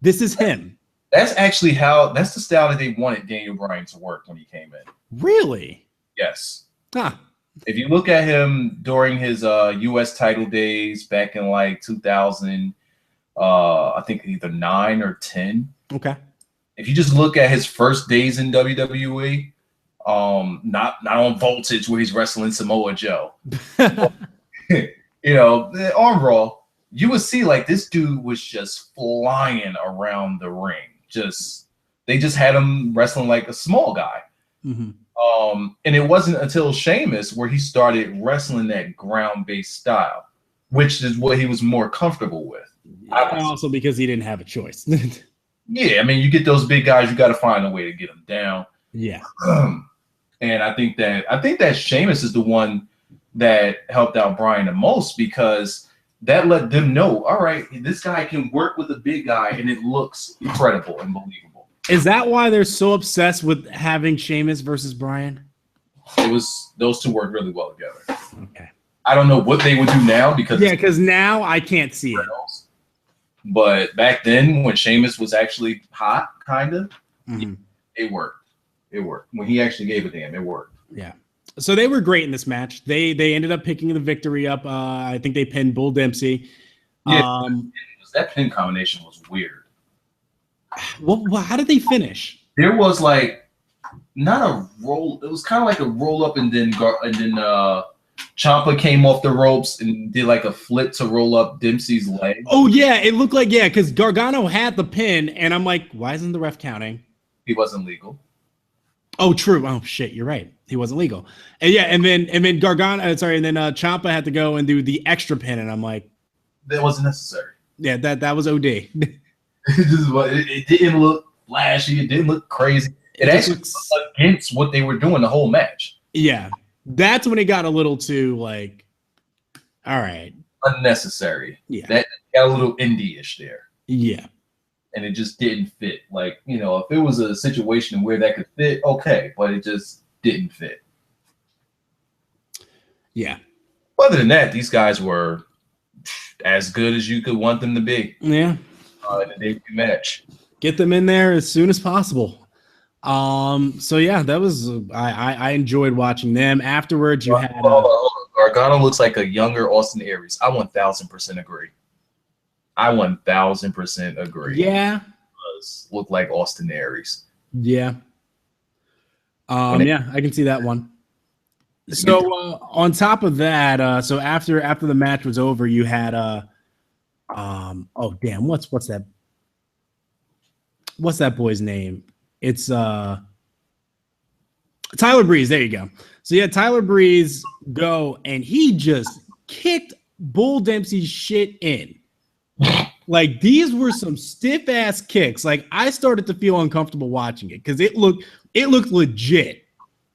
this is him. That's the style that they wanted Daniel Bryan to work when he came in. Really? Yes. Huh. If you look at him during his U.S. title days back in like 2000, I think either 9 or 10. Okay. If you just look at his first days in WWE, not on Voltage where he's wrestling Samoa Joe, on Raw, you would see like this dude was just flying around the ring. They just had him wrestling like a small guy. Mm-hmm. And it wasn't until Sheamus where he started wrestling that ground-based style, which is what he was more comfortable with. Also because he didn't have a choice. Yeah, I mean, you get those big guys, you got to find a way to get them down. Yeah. And I think that Sheamus is the one that helped out Bryan the most because that let them know, all right, this guy can work with a big guy and it looks credible and believable. Is that why they're so obsessed with having Sheamus versus Bryan? Those two worked really well together. Okay. I don't know what they would do now because now I can't see it. But back then, when Sheamus was actually hot, kind of, it worked. It worked. When he actually gave a damn, it worked. Yeah. So they were great in this match. They ended up picking the victory up. I think they pinned Bull Dempsey. Yeah, that pin combination was weird. Well, how did they finish? There was like not a roll. It was kind of like a roll up and then Ciampa came off the ropes and did like a flip to roll up Dempsey's leg. Oh yeah, it looked like because Gargano had the pin, and I'm like, why isn't the ref counting? He wasn't legal. Oh, true. Oh shit, you're right. He wasn't legal. And yeah, and then Gargano, and then Ciampa had to go and do the extra pin, and I'm like, that wasn't necessary. Yeah, that was OD. It didn't look flashy. It didn't look crazy. It actually looks against what they were doing the whole match. Yeah, that's when it got a little too like, all right, unnecessary. Yeah, that got a little indie-ish there. Yeah, and it just didn't fit. Like, you know, if it was a situation where that could fit, okay, but it just didn't fit. Yeah. Other than that, these guys were as good as you could want them to be. Yeah. In a debut match. Get them in there as soon as possible. So yeah, that was I enjoyed watching them. Afterwards, you had Gargano looks like a younger Austin Aries. I 1000% agree. I 1000% agree. Yeah. Look like Austin Aries. Yeah. Yeah, I can see that one. So on top of that, so after the match was over, you had oh damn, what's that boy's name? It's Tyler Breeze. There you go. So yeah, Tyler Breeze go and he just kicked Bull Dempsey's shit in. Like, these were some stiff ass kicks. Like, I started to feel uncomfortable watching it because it looked legit.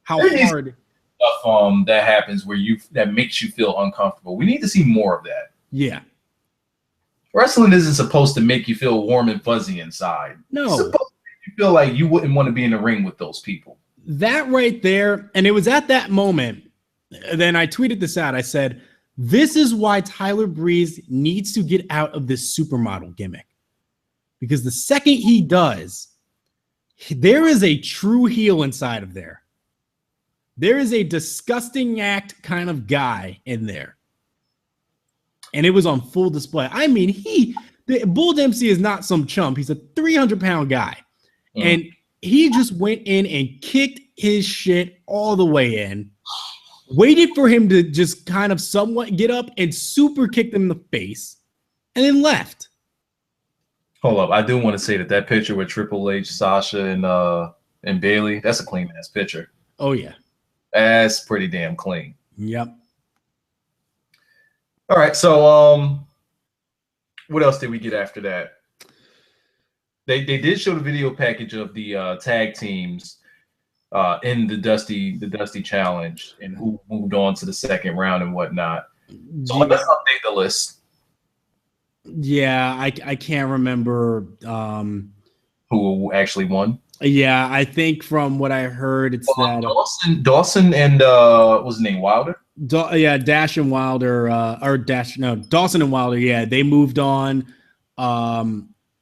How hard stuff that happens where that makes you feel uncomfortable. We need to see more of that. Yeah. Wrestling isn't supposed to make you feel warm and fuzzy inside. No. It's supposed to make you feel like you wouldn't want to be in the ring with those people. That right there, and it was at that moment, then I tweeted this out. I said, this is why Tyler Breeze needs to get out of this supermodel gimmick. Because the second he does, there is a true heel inside of there. There is a disgusting act kind of guy in there. And it was on full display. I mean, Bull Dempsey is not some chump. He's a 300-pound guy. And he just went in and kicked his shit all the way in. Waited for him to just kind of somewhat get up and super kick them in the face, and then left. Hold up. I do want to say that picture with Triple H, Sasha, and Bailey, that's a clean-ass picture. Oh, yeah. That's pretty damn clean. Yep. All right, so what else did we get after that? They did show the video package of the tag teams in the Dusty Challenge and who moved on to the second round and whatnot. So let's update the list. Yeah, I can't remember who actually won. Yeah, I think from what I heard, it's Dawson and what's his name, Wilder? Dash and Wilder, Dawson and Wilder. Yeah, they moved on.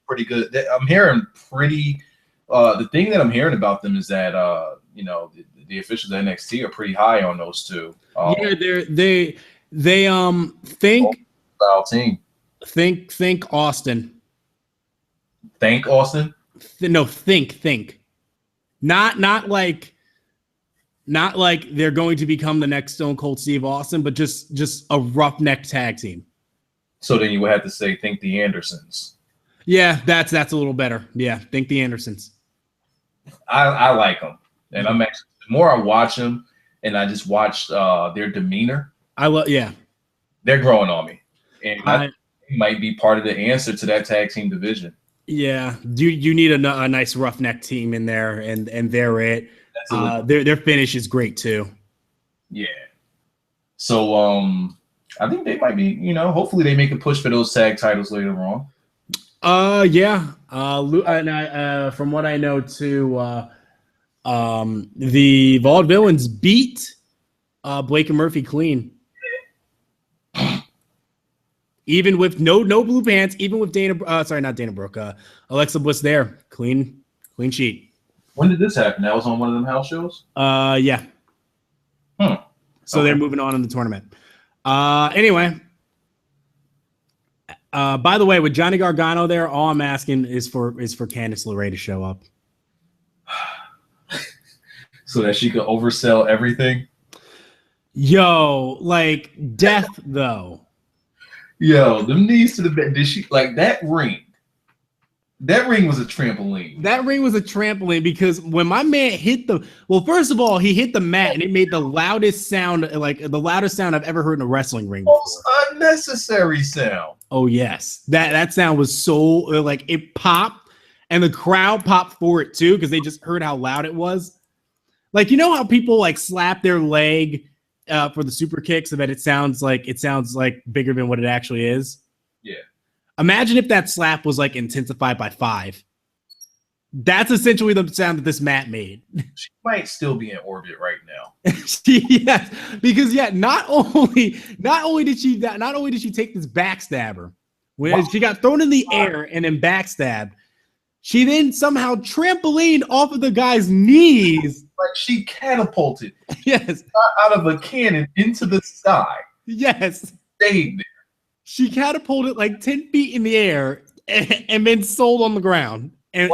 Pretty good. I'm hearing pretty. The thing that I'm hearing about them is that the officials at NXT are pretty high on those two. Yeah, they think style team. Think Austin. Think Austin. No, think. Not like they're going to become the next Stone Cold Steve Austin, but just a roughneck tag team. So then you would have to say think the Andersons. Yeah, that's a little better. Yeah, think the Andersons. I like them, and I'm actually the more I watch them, and I just watch their demeanor. They're growing on me, and I might be part of the answer to that tag team division. Yeah, you need a nice roughneck team in there, and they're it. Their finish is great too. Yeah. So I think they might be. Hopefully they make a push for those tag titles later on. Yeah. From what I know too, the Vaudevillains beat Blake and Murphy clean. Even with no blue pants, even with not Dana Brooke, Alexa Bliss there, clean sheet. When did this happen? That was on one of them house shows? Yeah. So they're moving on in the tournament. Anyway. By the way, with Johnny Gargano there, all I'm asking is for Candice LeRae to show up. So that she could oversell everything? Yo, like death though. Yo, them knees to the bed. Did she like that ring? That ring was a trampoline. That ring was a trampoline because when my man hit first of all, he hit the mat and it made the loudest sound, like the loudest sound I've ever heard in a wrestling ring before. Most unnecessary sound. Oh yes, that sound was so like it popped, and the crowd popped for it too because they just heard how loud it was. Like, you know how people like slap their leg for the super kick so that it sounds like bigger than what it actually is. Yeah. Imagine if that slap was like intensified by 5. That's essentially the sound that this mat made. She might still be in orbit right now. Yes, because not only did she take this backstabber when she got thrown in the air and then backstabbed, she then somehow trampolined off of the guy's knees. Like she catapulted. Yes. Out of a cannon into the sky. Yes. Stayed there. She catapulted like 10 feet in the air and then sold on the ground. And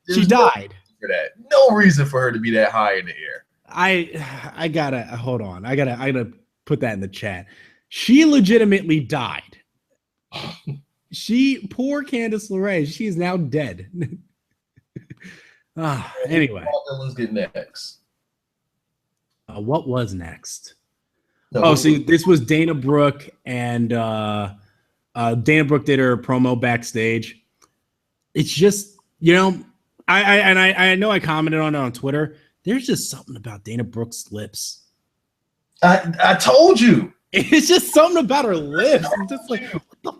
she died. For that. No reason for her to be that high in the air. I gotta hold on. I gotta put that in the chat. She legitimately died. Poor Candice LeRae, she is now dead. Anyway. Let's get next. What was next? No, see, this was Dana Brooke, and Dana Brooke did her promo backstage. It's just, I know I commented on it on Twitter. There's just something about Dana Brooke's lips. I told you. It's just something about her lips. I'm just like, what the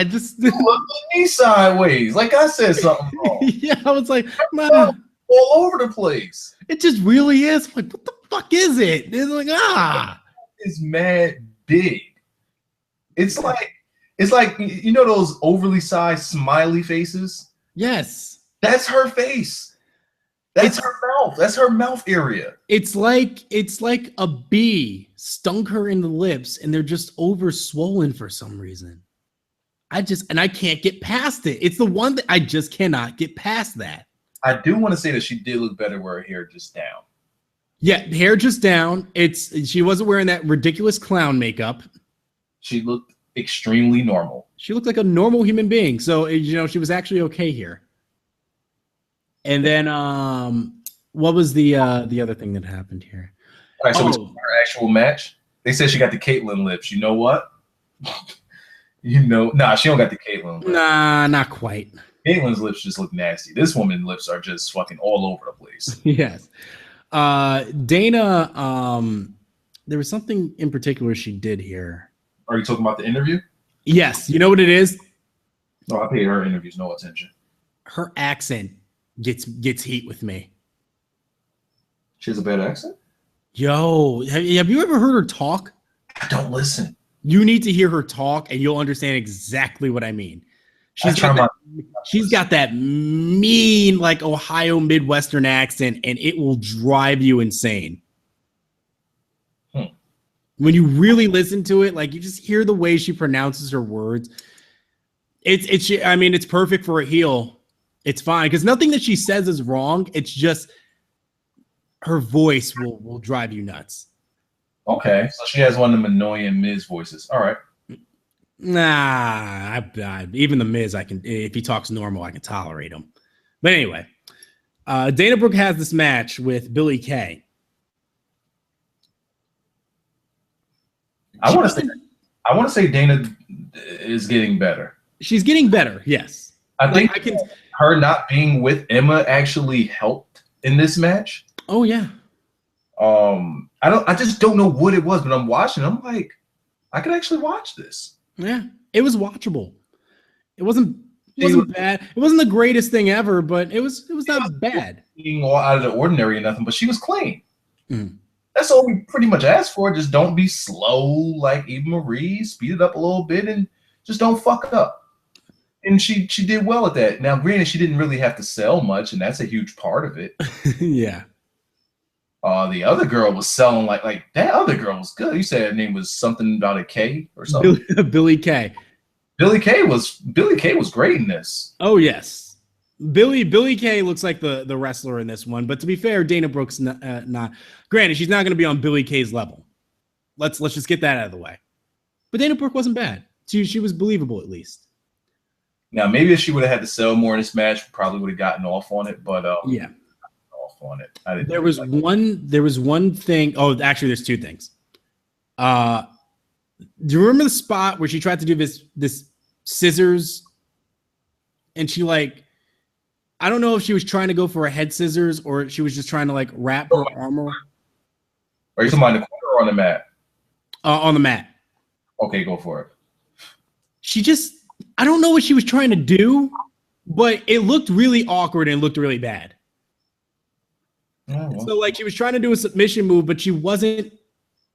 just look at me sideways. Like I said something wrong. Yeah, I was like, nah. All over the place. It just really is. I'm like, what the fuck is it? It's like, It's mad big. It's like those overly sized smiley faces? Yes. That's her face. That's her mouth. That's her mouth area. It's like a bee stung her in the lips and they're just over swollen for some reason. I can't get past it. It's the one that I just cannot get past that. I do want to say that she did look better with her hair just down. Yeah, hair just down. She wasn't wearing that ridiculous clown makeup. She looked extremely normal. She looked like a normal human being. So, she was actually okay here. And then what was the other thing that happened here? All right, so her actual match. They said she got the Caitlyn lips. You know what? Nah, she don't got the Caitlyn lips. Nah, not quite. Caitlyn's lips just look nasty. This woman's lips are just fucking all over the place. Yes. Dana, there was something in particular she did here. Are you talking about the interview? Yes. You know what it is? No, I paid her interviews no attention. Her accent gets heat with me. She has a bad accent? Yo, have you ever heard her talk? I don't listen. You need to hear her talk and you'll understand exactly what I mean. She's got that mean, like, Ohio Midwestern accent, and it will drive you insane. When you really listen to it, like, you just hear the way she pronounces her words. It's perfect for a heel. It's fine because nothing that she says is wrong. It's just her voice will drive you nuts. Okay, so she has one of them annoying Miz voices. All right. Nah, even the Miz, if he talks normal, I can tolerate him. But anyway, Dana Brooke has this match with Billie Kay. I want to say Dana is getting better. She's getting better, yes. I think her not being with Emma actually helped in this match. Oh yeah. I just don't know what it was, but I'm watching. I'm like, I could actually watch this. Yeah, it was watchable. It wasn't bad. It wasn't the greatest thing ever, but it was not bad. Being all out of the ordinary or nothing, but she was clean. Mm. That's all we pretty much asked for. Just don't be slow like Eva Marie. Speed it up a little bit and just don't fuck up. And she did well at that. Now, granted, she didn't really have to sell much, and that's a huge part of it. Yeah. The other girl was selling like that other girl was good. You said her name was something about a K or something. Billie Kay. Billie Kay was great in this. Oh yes. Billy Kay looks like the wrestler in this one, but to be fair, Dana Brooks not. Granted, she's not going to be on Billy Kay's level. Let's just get that out of the way. But Dana Brooke wasn't bad. She was believable at least. Now maybe if she would have had to sell more in this match, we probably would have gotten off on it. But yeah, off on it. There was one thing. Oh, actually, there's two things. Do you remember the spot where she tried to do this scissors, and she like, I don't know if she was trying to go for a head scissors or she was just trying to like wrap her arm around. Are you talking about in the corner or on the mat? On the mat. Okay, go for it. She just, I don't know what she was trying to do, but it looked really awkward and looked really bad. Oh, well. So like she was trying to do a submission move, but she wasn't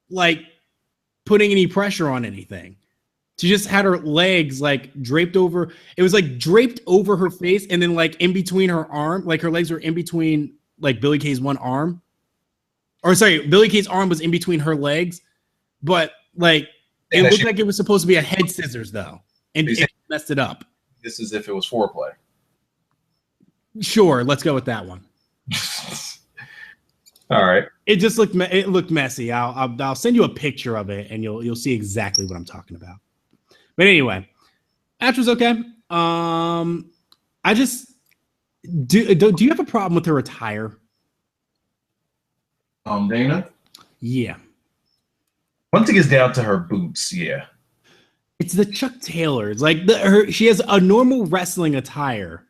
like putting any pressure on anything. She just had her legs like draped over. It was like draped over her face, and then like in between her arm, like her legs were in between like Billy Kay's one arm. Or sorry, Billy Kay's arm was in between her legs, but like it looked like it was supposed to be a head scissors though, and it messed it up. This is if it was foreplay. Sure, let's go with that one. All right. It just looked messy. I'll send you a picture of it, and you'll see exactly what I'm talking about. But anyway, match was okay. I just do you have a problem with her attire? Dana? Yeah. Once it gets down to her boots, yeah. It's the Chuck Taylors. Like she has a normal wrestling attire.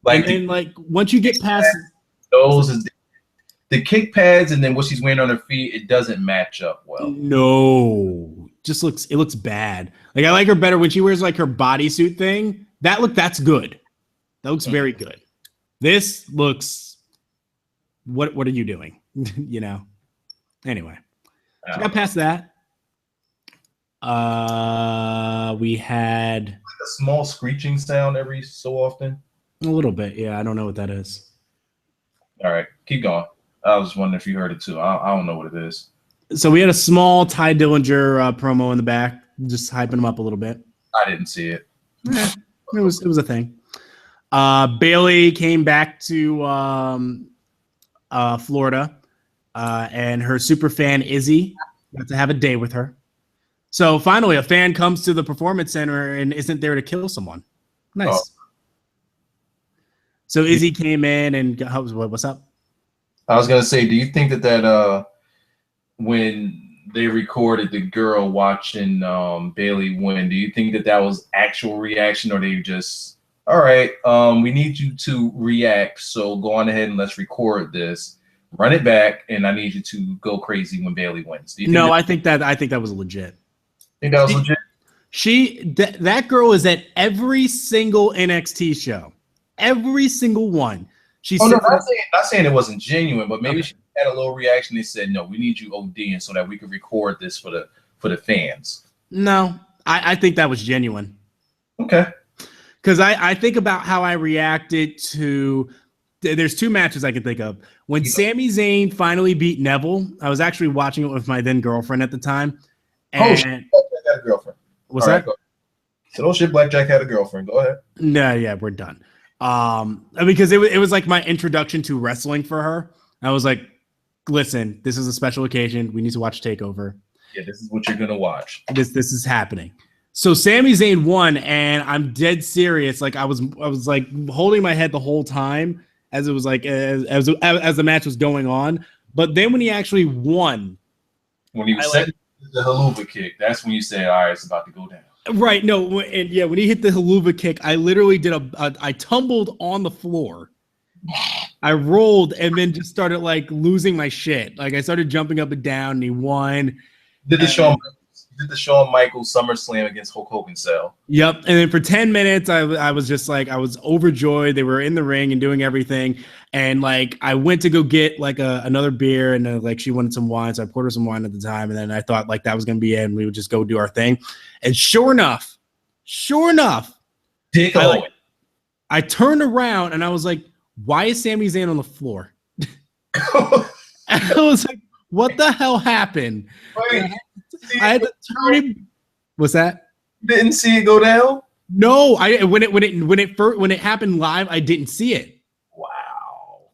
Like and like once you get past those is the kick pads and then what she's wearing on her feet, it doesn't match up well. No. It looks bad. Like I like her better when she wears like her bodysuit thing. That's good. That looks very good. This looks what are you doing? You know. Anyway. So got past that. We had a small screeching sound every so often. A little bit, yeah. I don't know what that is. All right, keep going. I was wondering if you heard it too. I don't know what it is. So we had a small Ty Dillinger promo in the back, just hyping him up a little bit. I didn't see it. It was a thing. Bailey came back to Florida, and her super fan Izzy got to have a day with her. So finally, a fan comes to the performance center and isn't there to kill someone. Nice. Oh. So Izzy came in and what's up? I was gonna say, do you think that when they recorded the girl watching Bailey win, do you think that was actual reaction, or they just, all right, we need you to react, so go on ahead and let's record this, run it back, and I need you to go crazy when Bailey wins? Do you think I think that was legit. Think that was legit? That girl is at every single NXT show. Every single one. Not saying it wasn't genuine, but maybe she had a little reaction. They said, "No, we need you ODing so that we can record this for the fans." No, I think that was genuine. Okay. Because I think about how I reacted to. There's two matches I can think of. When Sami Zayn finally beat Neville, I was actually watching it with my then girlfriend at the time. And shit, Blackjack had a girlfriend. What's that? So, shit, Blackjack had a girlfriend. Go ahead. No, yeah, we're done. Because it was like my introduction to wrestling for her. I was like, listen, this is a special occasion. We need to watch TakeOver. Yeah, this is what you're gonna watch. This is happening. So Sami Zayn won, and I'm dead serious. Like I was like holding my head the whole time as it was like as the match was going on. But then when he actually won, when he was setting the haluva kick, that's when you said, all right, it's about to go down. Right. No. And yeah, when he hit the haluva kick, I literally I tumbled on the floor. I rolled and then just started like losing my shit. Like I started jumping up and down, and he won. Did the Shawn Michaels SummerSlam against Hulk Hogan sell? Yep. And then for 10 minutes, I was just like, I was overjoyed. They were in the ring and doing everything. And like, I went to go get like another beer, and like she wanted some wine. So I poured her some wine at the time. And then I thought like that was going to be it, and we would just go do our thing. And sure enough, Dick Owen. I turned around and I was like, why is Sami Zayn on the floor? I was like, what the hell happened? Wait, I had to turn him. What's that? Didn't see it go down? No, when it happened live, I didn't see it. Wow.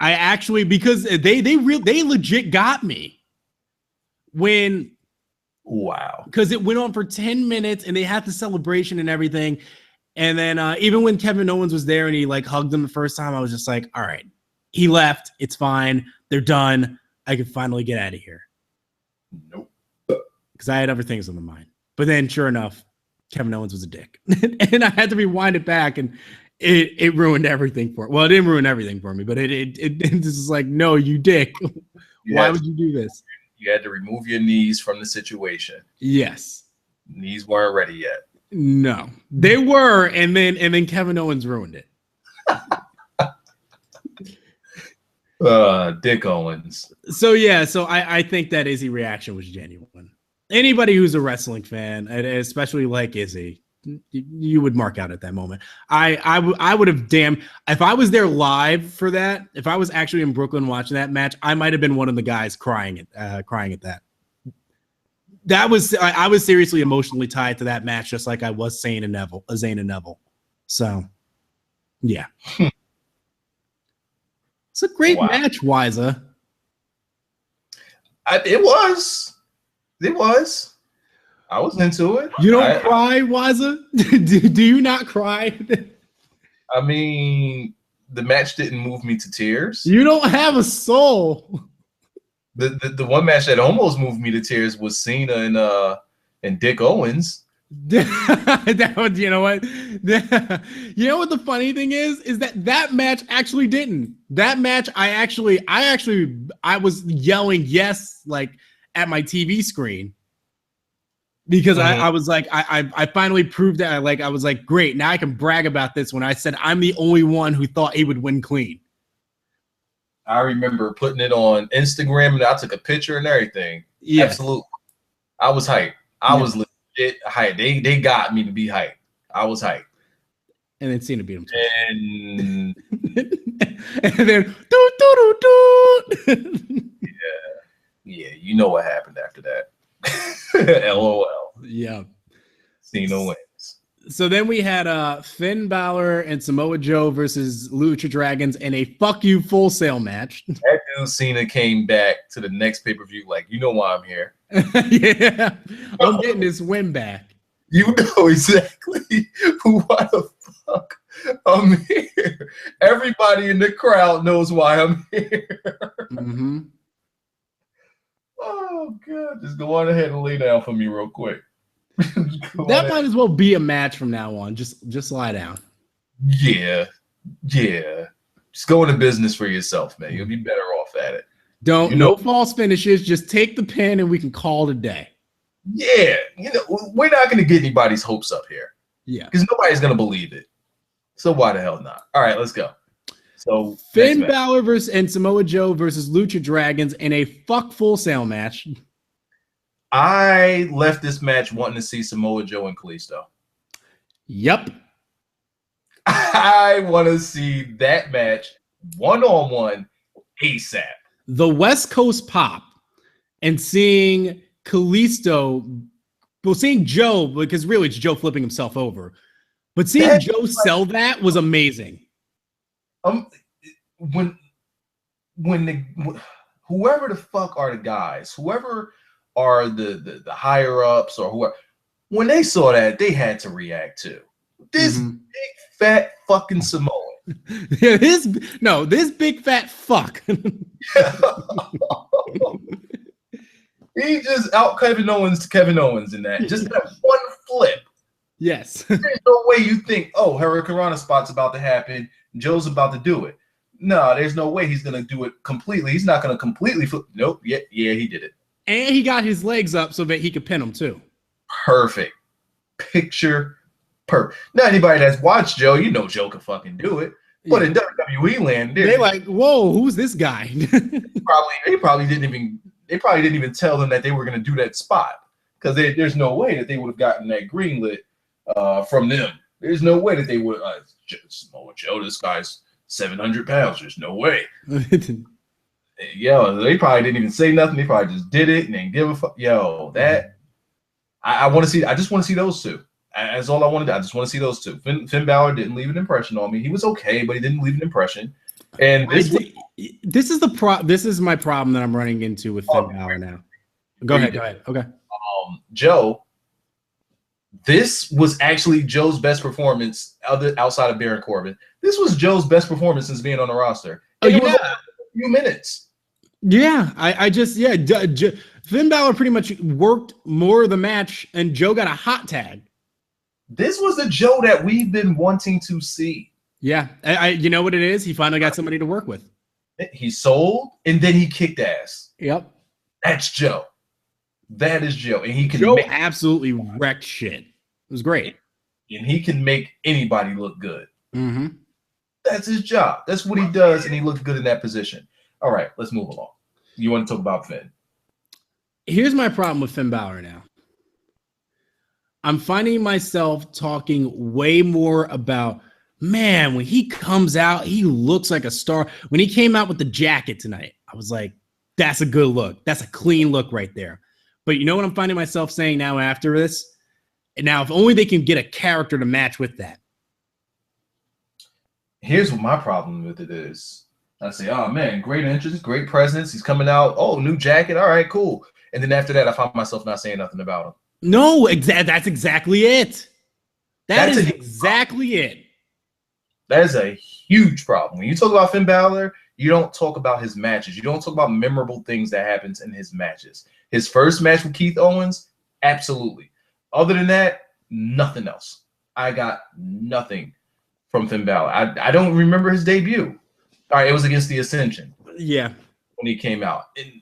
I actually, because they legit got me when. Wow. Because it went on for 10 minutes and they had the celebration and everything. And then even when Kevin Owens was there and he like hugged them the first time, I was just like, all right, he left. It's fine. They're done. I can finally get out of here. Nope. Because I had other things on the mind. But then sure enough, Kevin Owens was a dick. And I had to rewind it back and it ruined everything for it. Well, it didn't ruin everything for me, but it just is like, no, you dick. Why would you do this? You had to remove your knees from the situation. Yes. Knees weren't ready yet. No, they were, and then Kevin Owens ruined it. Dick Owens. So yeah, so I think that Izzy reaction was genuine. Anybody who's a wrestling fan, especially like Izzy, you would mark out at that moment. I would have if I was there live for that. If I was actually in Brooklyn watching that match, I might have been one of the guys crying at that. I was seriously emotionally tied to that match, just like I was Zayn and Neville. So, yeah, it's a great match, Wiza. It was. I was into it. You don't cry, Wiza? do you not cry? I mean, the match didn't move me to tears. You don't have a soul. The one match that almost moved me to tears was Cena and Dick Owens. That would, you know what? You know what the funny thing is that match actually didn't. That match, I was yelling yes like at my TV screen because I was like I finally proved that I was like, great, now I can brag about this when I said I'm the only one who thought he would win clean. I remember putting it on Instagram and I took a picture and everything. Yeah, absolutely. I was hyped. I was legit hyped. They got me to be hyped. I was hyped. And then Cena beat him. And then yeah, you know what happened after that. LOL. Yeah. Cena wins. So then we had Finn Balor and Samoa Joe versus Lucha Dragons in a fuck you Full Sail match. That dude Cena came back to the next pay-per-view like, you know why I'm here. Yeah, I'm getting this win back. You know exactly why the fuck I'm here. Everybody in the crowd knows why I'm here. Mm-hmm. Oh, God. Just go on ahead and lay down for me real quick. That might as well be a match from now on. Just lie down. Yeah. Just go into business for yourself, man. You'll be better off at it. No false finishes. Just take the pin and we can call it a day. Yeah. We're not going to get anybody's hopes up here. Yeah. Because nobody's going to believe it. So why the hell not? All right, let's go. So Finn Balor and Samoa Joe versus Lucha Dragons in a fuck Full Sail match. I left this match wanting to see Samoa Joe and Kalisto. Yep. I want to see that match one-on-one ASAP. The West Coast pop and seeing Kalisto, well, seeing Joe, because really it's Joe flipping himself over, but seeing Joe sell that was amazing. When whoever the fuck are the guys, whoever are the higher ups or whoever, when they saw that, they had to react too. This big fat fucking Samoan. Yeah, this big fat fuck. He just out Kevin Owens in that. Just that one flip. Yes. There's no way you think, oh, Hurricane spot's about to happen. Joe's about to do it. No, there's no way he's gonna do it completely. He's not gonna completely flip. Nope. Yeah, he did it. And he got his legs up so that he could pin him too. Perfect. Picture perfect. Now anybody that's watched Joe, you know Joe can fucking do it. But in WWE land, they like, whoa, who's this guy? They probably didn't even tell them that they were gonna do that spot. Because there's no way that they would have gotten that greenlit from them. There's no way that they would Samoa Joe, this guy's 700 pounds. There's no way. Yo, they probably didn't even say nothing. They probably just did it and then give a fuck. Yo, that I want to see. I just want to see those two. That's all I wanted. I just want to see those two. Finn Balor didn't leave an impression on me. He was okay, but he didn't leave an impression. And this is my problem that I'm running into with Finn Balor now. Go ahead. Okay. Joe, this was actually Joe's best performance outside of Baron Corbin. This was Joe's best performance since being on the roster. And it was a few minutes. Yeah, Finn Balor pretty much worked more of the match, and Joe got a hot tag. This was the Joe that we've been wanting to see. Yeah, you know what it is? He finally got somebody to work with. He sold, and then he kicked ass. Yep. That's Joe. That is Joe. And Joe absolutely wrecked shit. It was great. And he can make anybody look good. Mm-hmm. That's his job. That's what he does, and he looks good in that position. All right, let's move along. You want to talk about Finn? Here's my problem with Finn Balor now. I'm finding myself talking way more about, man, when he comes out, he looks like a star. When he came out with the jacket tonight, I was like, that's a good look. That's a clean look right there. But you know what I'm finding myself saying now after this? And now, if only they can get a character to match with that. Here's what my problem with it is. I say, oh, man, great entrance, great presence. He's coming out. Oh, new jacket. All right, cool. And then after that, I find myself not saying nothing about him. No, that's exactly it. That's exactly it. That is a huge problem. When you talk about Finn Balor, you don't talk about his matches. You don't talk about memorable things that happens in his matches. His first match with Keith Owens, absolutely. Other than that, nothing else. I got nothing from Finn Balor. I don't remember his debut. All right, it was against the Ascension. Yeah. When he came out. And,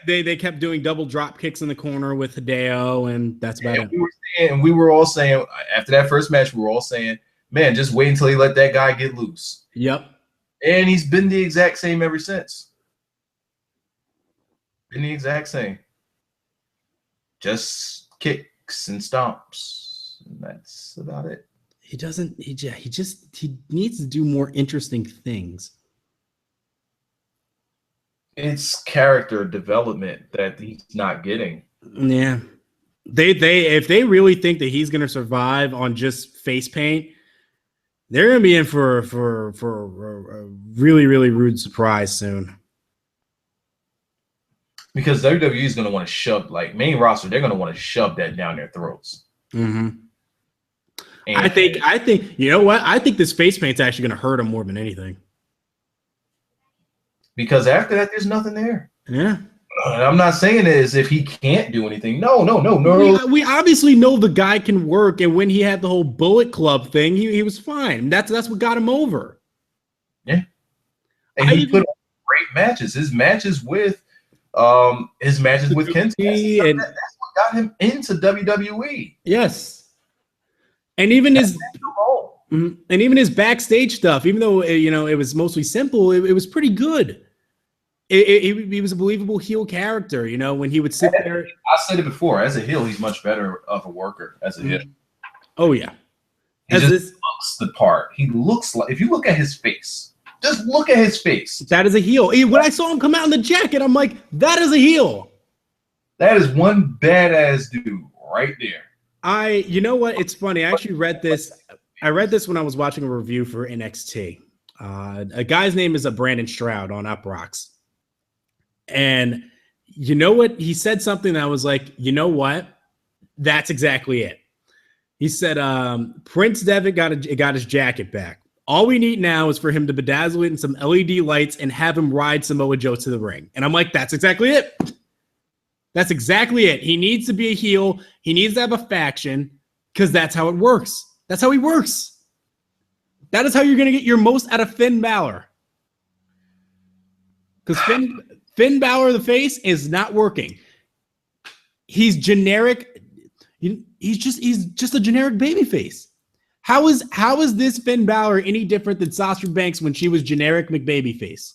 they kept doing double drop kicks in the corner with Hideo, and that's about it. We were all saying, after that first match, we were all saying, man, just wait until he let that guy get loose. Yep. And he's been the exact same ever since. Been the exact same. Just kicks and stomps. And that's about it. He needs to do more interesting things. It's character development that he's not getting. Yeah. If they really think that he's going to survive on just face paint, they're going to be in for a really, really rude surprise soon. Because WWE is going to want to shove, like main roster, they're going to want to shove that down their throats. Mm-hmm. And I think, you know what? I think this face paint's actually going to hurt him more than anything. Because after that, there's nothing there. Yeah. And I'm not saying it as if he can't do anything. No. We obviously know the guy can work, and when he had the whole Bullet Club thing, he was fine. That's what got him over. Yeah. And he put on great matches. His matches with Kenzie, and that's what got him into WWE. Yes. And even his backstage stuff, even though it was mostly simple, it was pretty good. He was a believable heel character, when he would sit there. I said it before. As a heel, he's much better of a worker as a heel. Oh yeah, he looks the part. He looks like, if you look at his face, just look at his face. That is a heel. When I saw him come out in the jacket, I'm like, that is a heel. That is one badass dude right there. You know what? It's funny. I actually read this. I read this when I was watching a review for NXT. A guy's name is Brandon Stroud on Uprocks. And you know what? He said something that I was like, you know what? That's exactly it. He said, Prince Devitt got his jacket back. All we need now is for him to bedazzle it in some LED lights and have him ride Samoa Joe to the ring. And I'm like, that's exactly it. That's exactly it. He needs to be a heel. He needs to have a faction because that's how it works. That's how he works. That is how you're going to get your most out of Finn Balor. Because Finn Balor, the face, is not working. He's generic. He's just a generic babyface. How is this Finn Balor any different than Sasha Banks when she was generic McBabyface?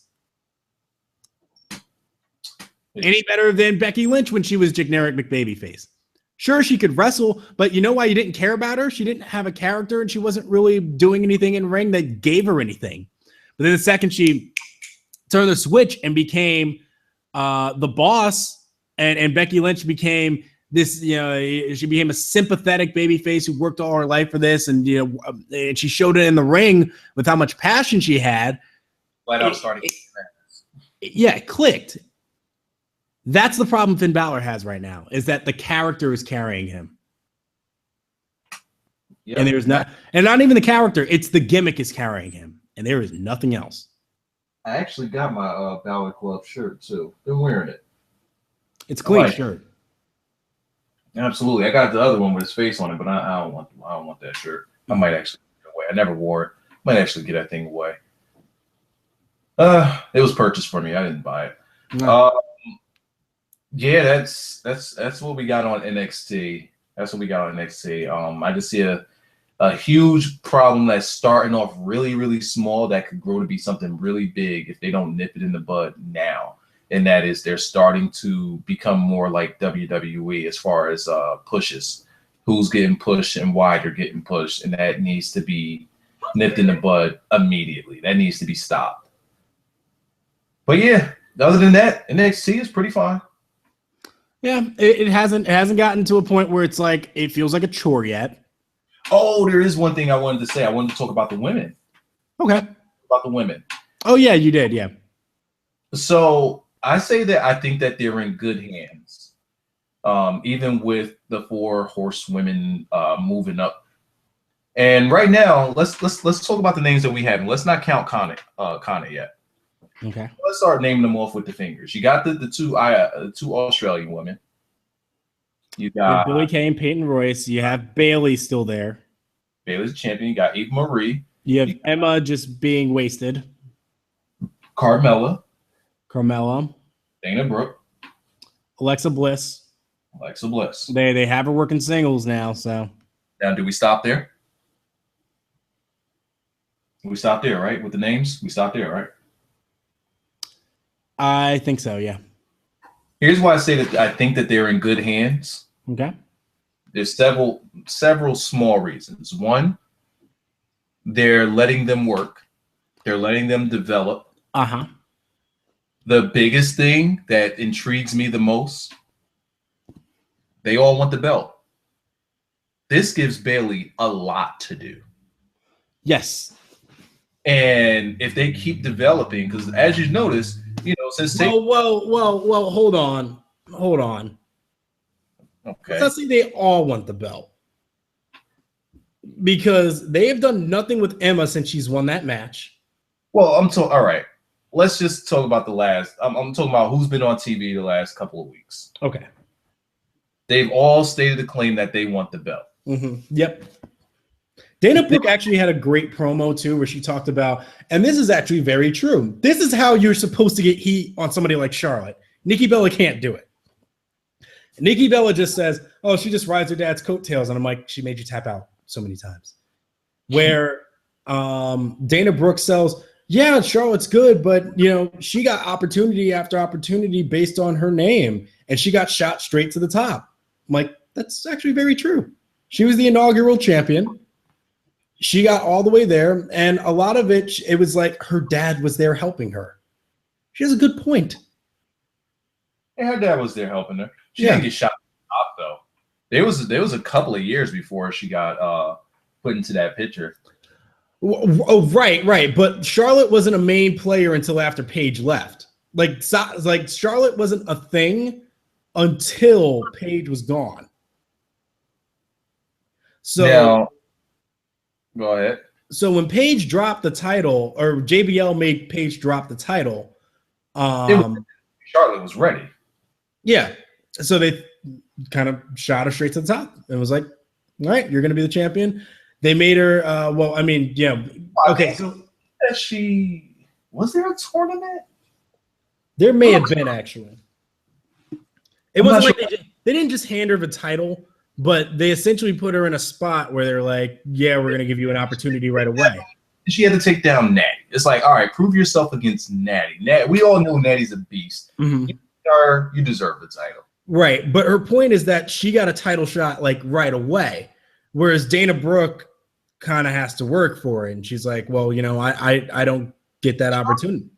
Any better than Becky Lynch when she was generic McBabyface? Sure, she could wrestle, but you know why you didn't care about her? She didn't have a character, and she wasn't really doing anything in ring that gave her anything. But then the second she turned the switch and became the boss, and Becky Lynch became this, she became a sympathetic babyface who worked all her life for this, and and she showed it in the ring with how much passion she had. It clicked. That's the problem Finn Balor has right now, is that the character is carrying him. Yep. And there's not even the character, it's the gimmick is carrying him, and there is nothing else. I actually got my Balor Club shirt too. Been wearing it. It's a clean shirt. Absolutely. I got the other one with his face on it, but I don't want that shirt. I might actually get it away. I never wore it. Might actually get that thing away. It was purchased for me. I didn't buy it. No. Yeah, that's what we got on NXT. That's what we got on NXT. I just see a huge problem that's starting off really, really small that could grow to be something really big if they don't nip it in the bud now. And that is they're starting to become more like WWE as far as pushes, who's getting pushed and why they're getting pushed. And that needs to be nipped in the bud immediately. That needs to be stopped. But yeah, other than that, NXT is pretty fine. Yeah, it hasn't gotten to a point where it's like it feels like a chore yet. Oh, there is one thing I wanted to say. I wanted to talk about the women. Okay. About the women. Oh yeah, you did, yeah. So I say that I think that they're in good hands. Even with the 4 horsewomen moving up. And right now, let's talk about the names that we have. And let's not count Kana yet. Okay. Let's start naming them off with the fingers. You got the two Australian women. You got Billie Kay and Peyton Royce. You have Bailey still there. Bailey's the champion. You got Eva Marie. You have Emma just being wasted. Carmella. Dana Brooke. Alexa Bliss. They have her working singles now. So now, do we stop there? We stop there, right? With the names, we stop there, right? I think so, yeah. Here's why I say that I think that they're in good hands. Okay. There's several small reasons. One, they're letting them work. They're letting them develop. Uh-huh. The biggest thing that intrigues me the most, they all want the belt. This gives Bailey a lot to do. Yes. And if they keep developing, because as you notice, since well, hold on. Okay. Let's say they all want the belt. Because they have done nothing with Emma since she's won that match. Well, all right. Let's just talk about the last. I'm talking about who's been on TV the last couple of weeks. Okay. They've all stated a claim that they want the belt. Mm-hmm. Yep. Dana Brooke actually had a great promo too, where she talked about, and this is actually very true. This is how you're supposed to get heat on somebody like Charlotte. Nikki Bella can't do it. Nikki Bella just says, "Oh, she just rides her dad's coattails," and I'm like, "She made you tap out so many times." Where Dana Brooke sells, "Yeah, Charlotte's good, but she got opportunity after opportunity based on her name, and she got shot straight to the top." I'm like, "That's actually very true. She was the inaugural champion. She got all the way there, and a lot of it was like her dad was there helping her." She has a good point. Yeah, her dad was there helping her. She didn't get shot in the top, though. There was a couple of years before she got put into that picture. Oh, right. But Charlotte wasn't a main player until after Paige left. Like Charlotte wasn't a thing until Paige was gone. So now, go ahead. So when Paige dropped the title, or JBL made Paige drop the title, Charlotte was ready. Yeah. So they kind of shot her straight to the top and was like, "All right, you're going to be the champion." They made her. Okay. So was there a tournament? There may have been actually. It wasn't like they didn't just hand her the title, but they essentially put her in a spot where they're like, "Yeah, we're going to give you an opportunity right away." She had to take down Natty. It's like, all right, prove yourself against Natty. We all know Natty's a beast. Mm-hmm. You deserve the title. Right. But her point is that she got a title shot like right away, whereas Dana Brooke kind of has to work for it. And she's like, "Well, I don't get that opportunity."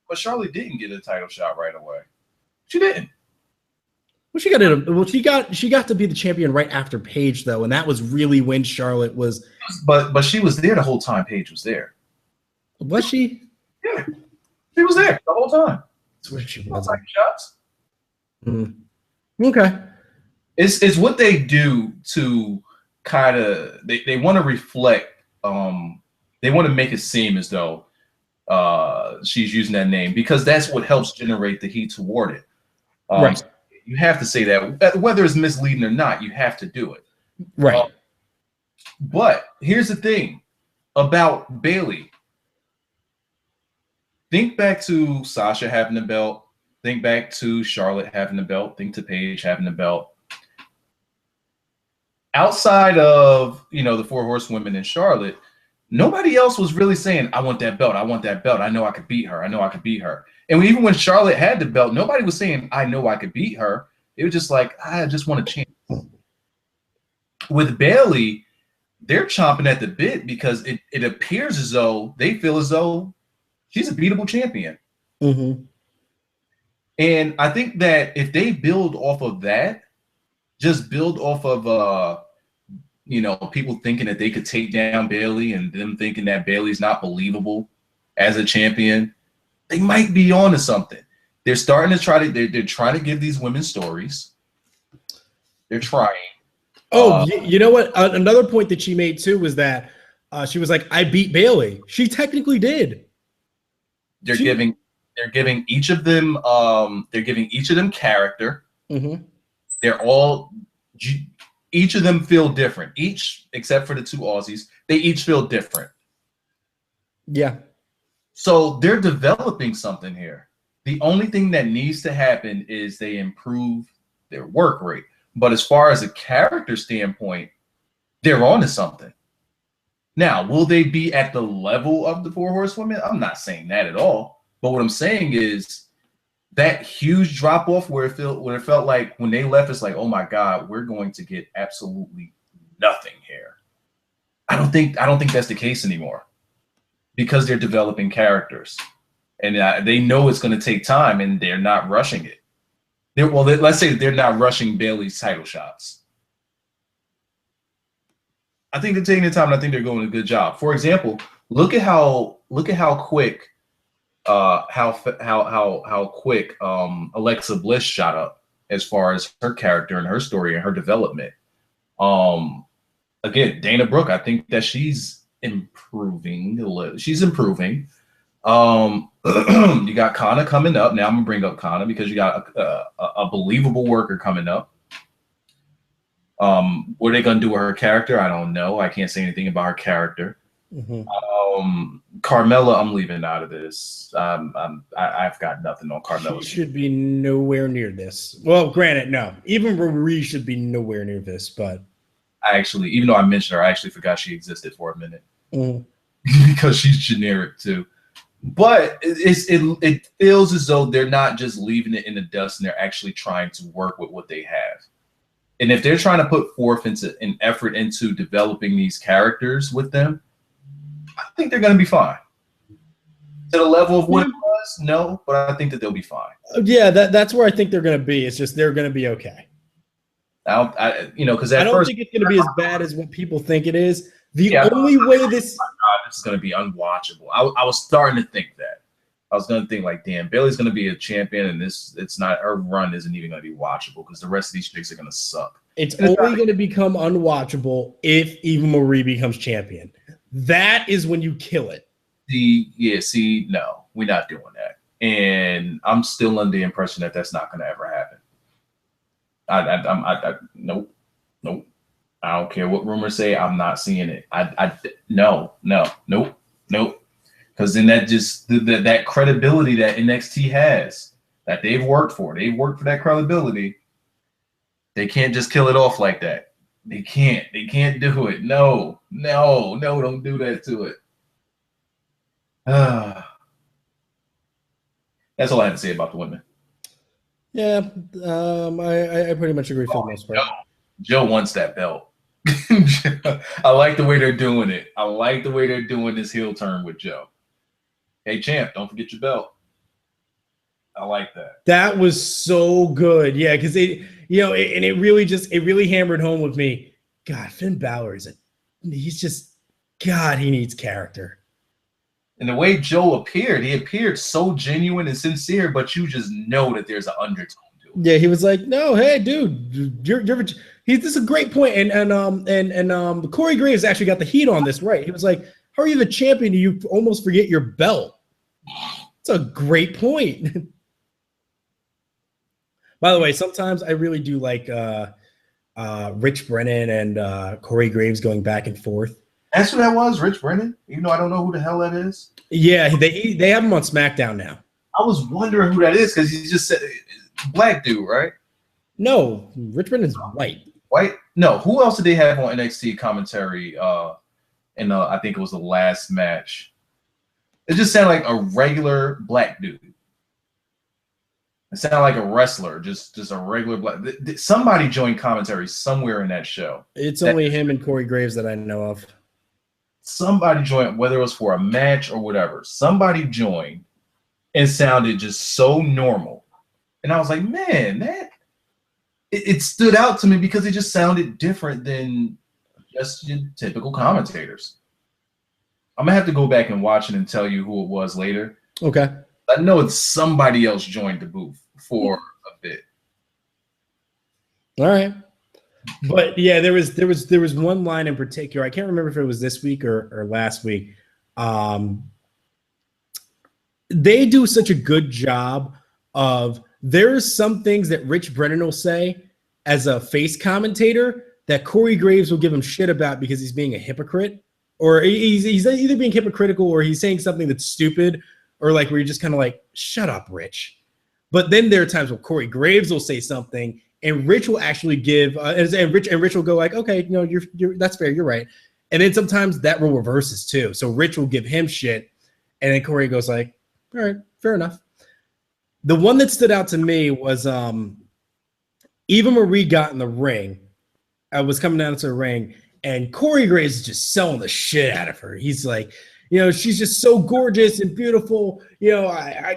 But Charlotte didn't get a title shot right away. She didn't. Well, she got to be the champion right after Paige though, and that was really when Charlotte was. But she was there the whole time. Paige was there. Was she? Yeah, she was there the whole time. That's where she Was was. like shots. Okay. It's what they do to kind of they want to reflect. They want to make it seem as though she's using that name because that's what helps generate the heat toward it. Right. You have to say that whether it's misleading or not, you have to do it. Right. But here's the thing about Bayley. Think back to Sasha having the belt. Think back to Charlotte having the belt. Think to Paige having the belt. Outside of, the four horsewomen and Charlotte, nobody else was really saying, I want that belt. I want that belt. I know I could beat her. I know I could beat her. And even when Charlotte had the belt, nobody was saying, I know I could beat her. It was just like, I just want a chance. With Bayley, they're chomping at the bit because it appears as though they feel as though she's a beatable champion. Mm-hmm. And I think that if they build off of that, just build off of people thinking that they could take down Bayley and them thinking that Bayley's not believable as a champion, they might be on to something. They're starting to they're trying to give these women stories. They're trying. Oh, you know what? Another point that she made too was that she was like, I beat Bayley. She technically did. They're giving each of them character. Mm-hmm. They're all each of them feel different. Each except for the two Aussies, they each feel different. Yeah. So they're developing something here. The only thing that needs to happen is they improve their work rate. But as far as a character standpoint, they're on to something. Now, will they be at the level of the four horsewomen? I'm not saying that at all. But what I'm saying is that huge drop off where it felt like when they left, it's like, oh my God, we're going to get absolutely nothing here. I don't think that's the case anymore because they're developing characters and they know it's going to take time and they're not rushing it. Let's say they're not rushing Bayley's title shots. I think they're taking the time and I think they're doing a good job. For example, look at how quick how quick Alexa Bliss shot up as far as her character and her story and her development. Again, Dana Brooke, I think that she's improving. She's improving. You got Kana coming up. Now I'm gonna bring up Kana because you got a believable worker coming up. What are they gonna do with her character? I don't know. I can't say anything about her character. Mm-hmm. Carmella, I'm leaving out of this. I've got nothing on Carmella. She should be nowhere near this. Well, granted, no. Even Marie should be nowhere near this, but I actually, even though I mentioned her, I actually forgot she existed for a minute. Mm-hmm. Because she's generic too. But it feels as though they're not just leaving it in the dust and they're actually trying to work with what they have. And if they're trying to put forth an effort into developing these characters with them, I think they're going to be fine. To the level of what it was, no, but I think that they'll be fine. Yeah, that's where I think they're going to be. It's just they're going to be okay. Because I don't think it's going to be as bad as what people think it is. The only way this is going to be unwatchable. I was starting to think that. I was going to think like, damn, Bayley's going to be a champion, and it's not, her run isn't even going to be watchable because the rest of these chicks are going to suck. It's only going to become unwatchable if Eva Marie becomes champion. That is when you kill it. No, we're not doing that. And I'm still under the impression that that's not going to ever happen. Nope. I don't care what rumors say. I'm not seeing it. Nope. Because then that just that credibility that NXT has, that they've worked for that credibility. They can't just kill it off like that. They can't do it. No, don't do that to it. That's all I have to say about the women. Yeah, I pretty much agree for the most part. Joe wants that belt. I like the way they're doing it. I like the way they're doing this heel turn with Joe. Hey, champ, don't forget your belt. I like that. That was so good. Yeah, because and it really hammered home with me. God, Finn Balor he's just, God, he needs character. And the way Joe appeared, he appeared so genuine and sincere, but you just know that there's an undertone to it. Yeah, he was like, "No, hey, dude, this is a great point." And Corey Graves actually got the heat on this, right? He was like, "How are you the champion? You almost forget your belt." It's a great point. By the way, sometimes I really do like Rich Brennan and Corey Graves going back and forth. That's who that was, Rich Brennan. Even though I don't know who the hell that is. Yeah, they have him on SmackDown now. I was wondering who that is because he just said black dude, right? No, Rich Brennan's white. White? No. Who else did they have on NXT commentary? And I think it was the last match. It just sounded like a regular black dude. It sounded like a wrestler, just a regular black. Somebody joined commentary somewhere in that show. It's only him and Corey Graves that I know of. Somebody joined, whether it was for a match or whatever. Somebody joined and sounded just so normal. And I was like, man, it stood out to me because it just sounded different than just your typical commentators. I'm gonna have to go back and watch it and tell you who it was later. Okay. I know it's somebody else joined the booth for a bit. All right. But yeah, there was one line in particular. I can't remember if it was this week or last week. They do such a good job of, there's some things that Rich Brennan will say as a face commentator that Corey Graves will give him shit about because he's being a hypocrite, or he's either being hypocritical or he's saying something that's stupid, or like where you're just kind of like, shut up, Rich. But then there are times where Corey Graves will say something and Rich will actually give, and Rich will go like, okay, no, you're that's fair, you're right. And then sometimes that role reverses too. So Rich will give him shit, and then Corey goes like, all right, fair enough. The one that stood out to me was Eva Marie got in the ring. I was coming down to the ring, and Corey Graves is just selling the shit out of her. He's like, she's just so gorgeous and beautiful. I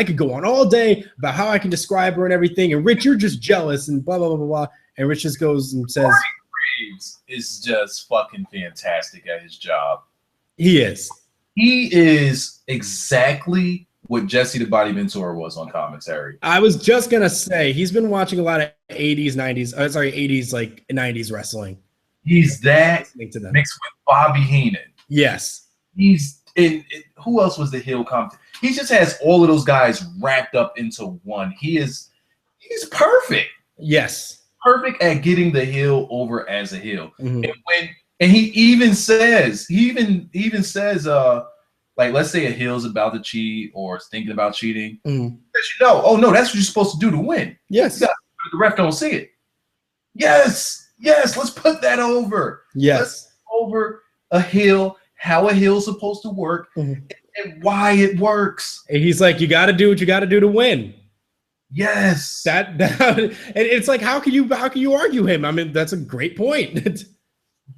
could go on all day about how I can describe her and everything. And Rich, you're just jealous and blah, blah, blah, blah, blah. And Rich just goes and says, Corey Graves is just fucking fantastic at his job. He is. He is exactly what Jesse the Body Ventura was on commentary. I was just going to say, he's been watching a lot of 80s, 80s, 90s wrestling. He's that mixed with Bobby Heenan. Yes. He's in. Who else was the heel commentator? He just has all of those guys wrapped up into one. He's perfect. Yes. Perfect at getting the heel over as a heel. Mm-hmm. And he even says, like, let's say a heel's about to cheat or is thinking about cheating. Mm-hmm. Oh no, that's what you're supposed to do to win. Yes. The ref don't see it. Yes, let's put that over. Yes. Let's over a heel, how a heel's supposed to work, mm-hmm. and why it works. And he's like, you got to do what you got to do to win. Yes. That and it's like, how can you argue him? I mean, that's a great point.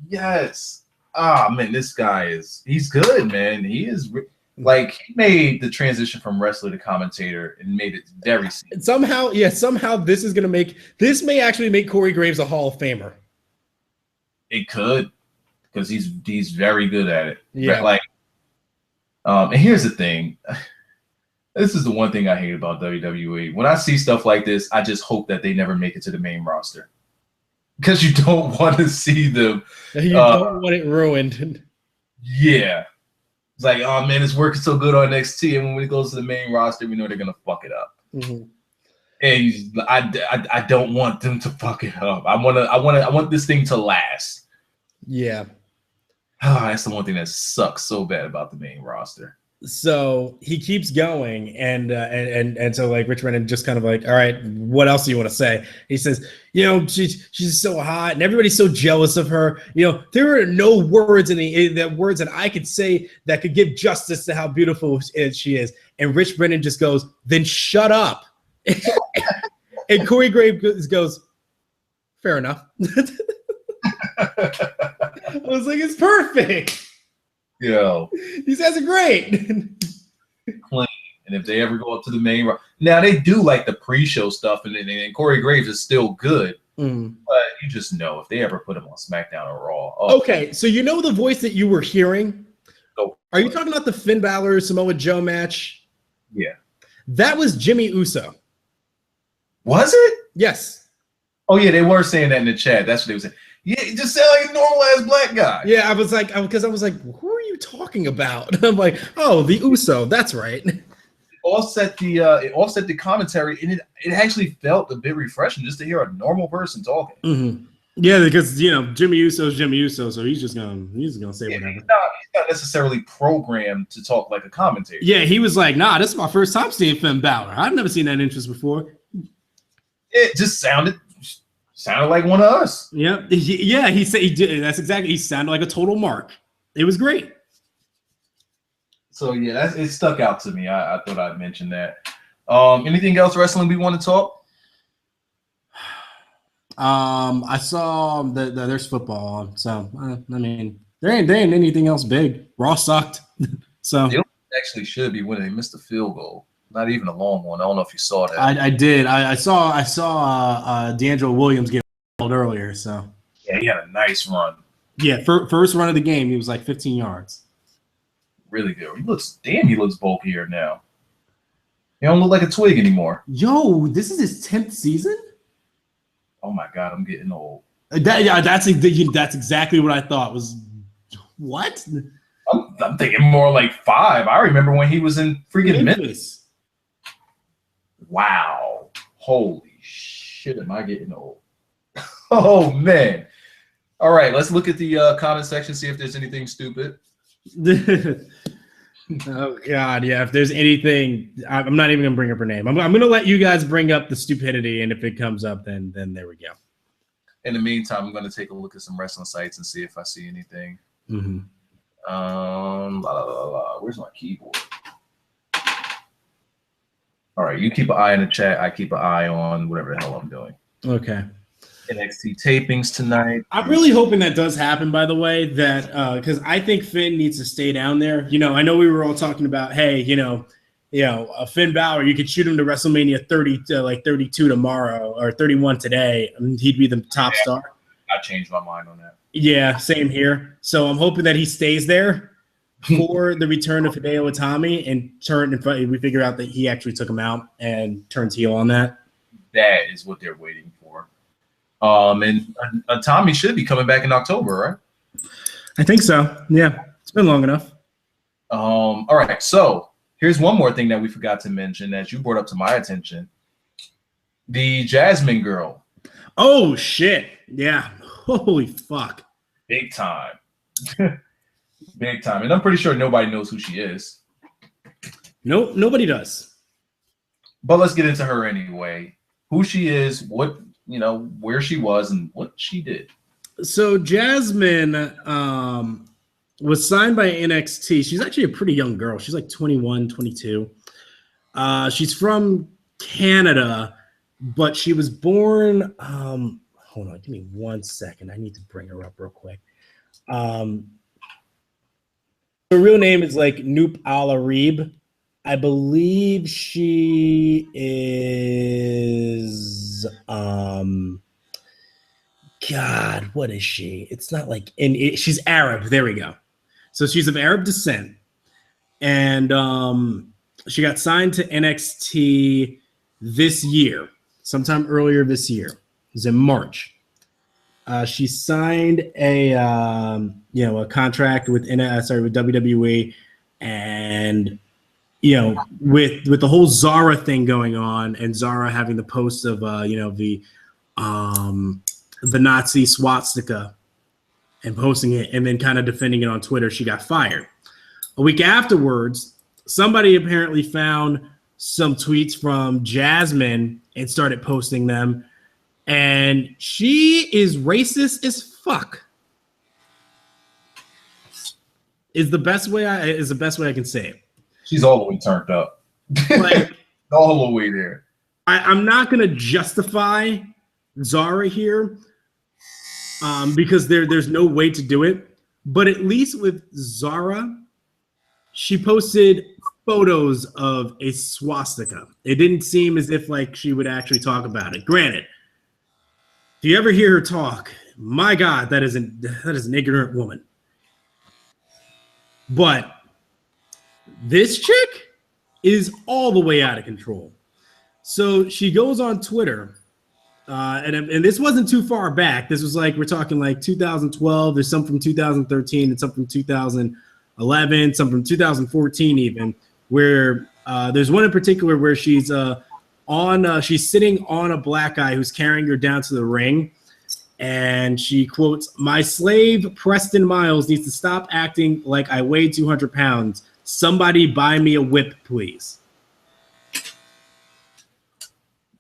Yes. Man, this guy he's good, man. He is like, he made the transition from wrestler to commentator and made it very simple. Somehow this may actually make Corey Graves a Hall of Famer. It could, because he's very good at it. Yeah. Like, and here's the thing. This is the one thing I hate about WWE. When I see stuff like this, I just hope that they never make it to the main roster. Because you don't want to see them. You don't want it ruined. Yeah. It's like, oh man, it's working so good on NXT, and when it goes to the main roster, we know they're gonna fuck it up. Mm-hmm. And I don't want them to fuck it up. I want this thing to last. Yeah. Oh, that's the one thing that sucks so bad about the main roster. So he keeps going, and so like Rich Brennan just kind of like, all right, what else do you want to say? He says, she's so hot, and everybody's so jealous of her. There are no words that I could say that could give justice to how beautiful she is. And Rich Brennan just goes, then shut up. And Corey Graves goes, fair enough. I was like, it's perfect. Yo, These guys are great. Clean. And if they ever go up to the main, now they do like the pre-show stuff, and Corey Graves is still good. But you just know if they ever put him on SmackDown or Raw. Oh, okay, so you know the voice that you were hearing? Are you talking about the Finn Balor Samoa Joe match? Yeah. That was Jimmy Uso. Was it? Yes. Oh, yeah, they were saying that in the chat. That's what they were saying. Yeah, it just sounded like a normal-ass black guy. Yeah, I was like, who are you talking about? I'm like, oh, the Uso. That's right. It offset the commentary, and it actually felt a bit refreshing just to hear a normal person talking. Mm-hmm. Yeah, because Jimmy Uso's Jimmy Uso, so he's just gonna say whatever. He's not necessarily programmed to talk like a commentator. Yeah, he was like, "Nah, this is my first time seeing Finn Balor. I've never seen that entrance before." It just sounded like one of us. Yeah, he said he did. That's exactly. He sounded like a total mark. It was great. So yeah, it stuck out to me. I thought I'd mention that. Anything else wrestling we want to talk? I saw that there's football on, so I mean, there ain't anything else big. Raw sucked, so They actually should be winning. They missed a field goal, not even a long one. I don't know if you saw that. I did. I saw D'Angelo Williams get called earlier, so Yeah, he had a nice run. yeah, first run of the game, he was like 15 yards. Really good. He looks bulkier now. He don't look like a twig anymore. Yo, this is his 10th season. Oh my God, I'm getting old. That's exactly what I thought was. What? I'm thinking more like 5. I remember when he was in freaking Memphis. Wow. Holy shit, am I getting old? Oh, man. All right, let's look at the comment section, see if there's anything stupid. Oh, God, yeah. If there's anything, I'm not even going to bring up her name. I'm going to let you guys bring up the stupidity, and if it comes up, then there we go. In the meantime, I'm going to take a look at some wrestling sites and see if I see anything. Mm-hmm. Where's my keyboard? All right, you keep an eye in the chat. I keep an eye on whatever the hell I'm doing. Okay. NXT tapings tonight. I'm really hoping that does happen, by the way, that because I think Finn needs to stay down there. I know we were all talking about, hey, Finn Balor, you could shoot him to WrestleMania 32 tomorrow or 31 today, and he'd be the top star. I changed my mind on that. Yeah, same here. So I'm hoping that he stays there for the return of Hideo Itami and we figure out that he actually took him out and turns heel on that. That is what they're waiting for. And Tommy should be coming back in October, right? I think so. Yeah, it's been long enough. All right, so here's one more thing that we forgot to mention that you brought up to my attention. The Jasmine girl. Oh, shit. Yeah. Holy fuck. Big time. Big time. And I'm pretty sure nobody knows who she is. Nope, nobody does. But let's get into her anyway. Who she is, where she was, and what she did. So Jasmine was signed by NXT. She's actually a pretty young girl. She's like 21, 22. She's from Canada, but she was born hold on, give me 1 second. I need to bring her up real quick. Her real name is like Noop Al-Arib. I believe she is God, what is she? It's not like she's Arab. There we go. So she's of Arab descent. And she got signed to NXT this year, sometime earlier this year. It was in March. She signed a contract with WWE, and with the whole Zara thing going on, and Zara having the post of the Nazi swastika and posting it, and then kind of defending it on Twitter, she got fired. A week afterwards, somebody apparently found some tweets from Jasmine and started posting them, and she is racist as fuck. Is the best way I can say it. She's all the way turned up. Like, all the way there. I'm not gonna justify Zara here, because there's no way to do it. But at least with Zara, she posted photos of a swastika. It didn't seem as if like she would actually talk about it. Granted, if you ever hear her talk, my God, that is an ignorant woman. But this chick is all the way out of control. So she goes on Twitter, and this wasn't too far back. This was like, we're talking like 2012. There's some from 2013 and some from 2011, some from 2014 even, where there's one in particular where she's she's sitting on a black guy who's carrying her down to the ring. And she quotes, "My slave, Preston Miles, needs to stop acting like I weigh 200 pounds. Somebody buy me a whip, please."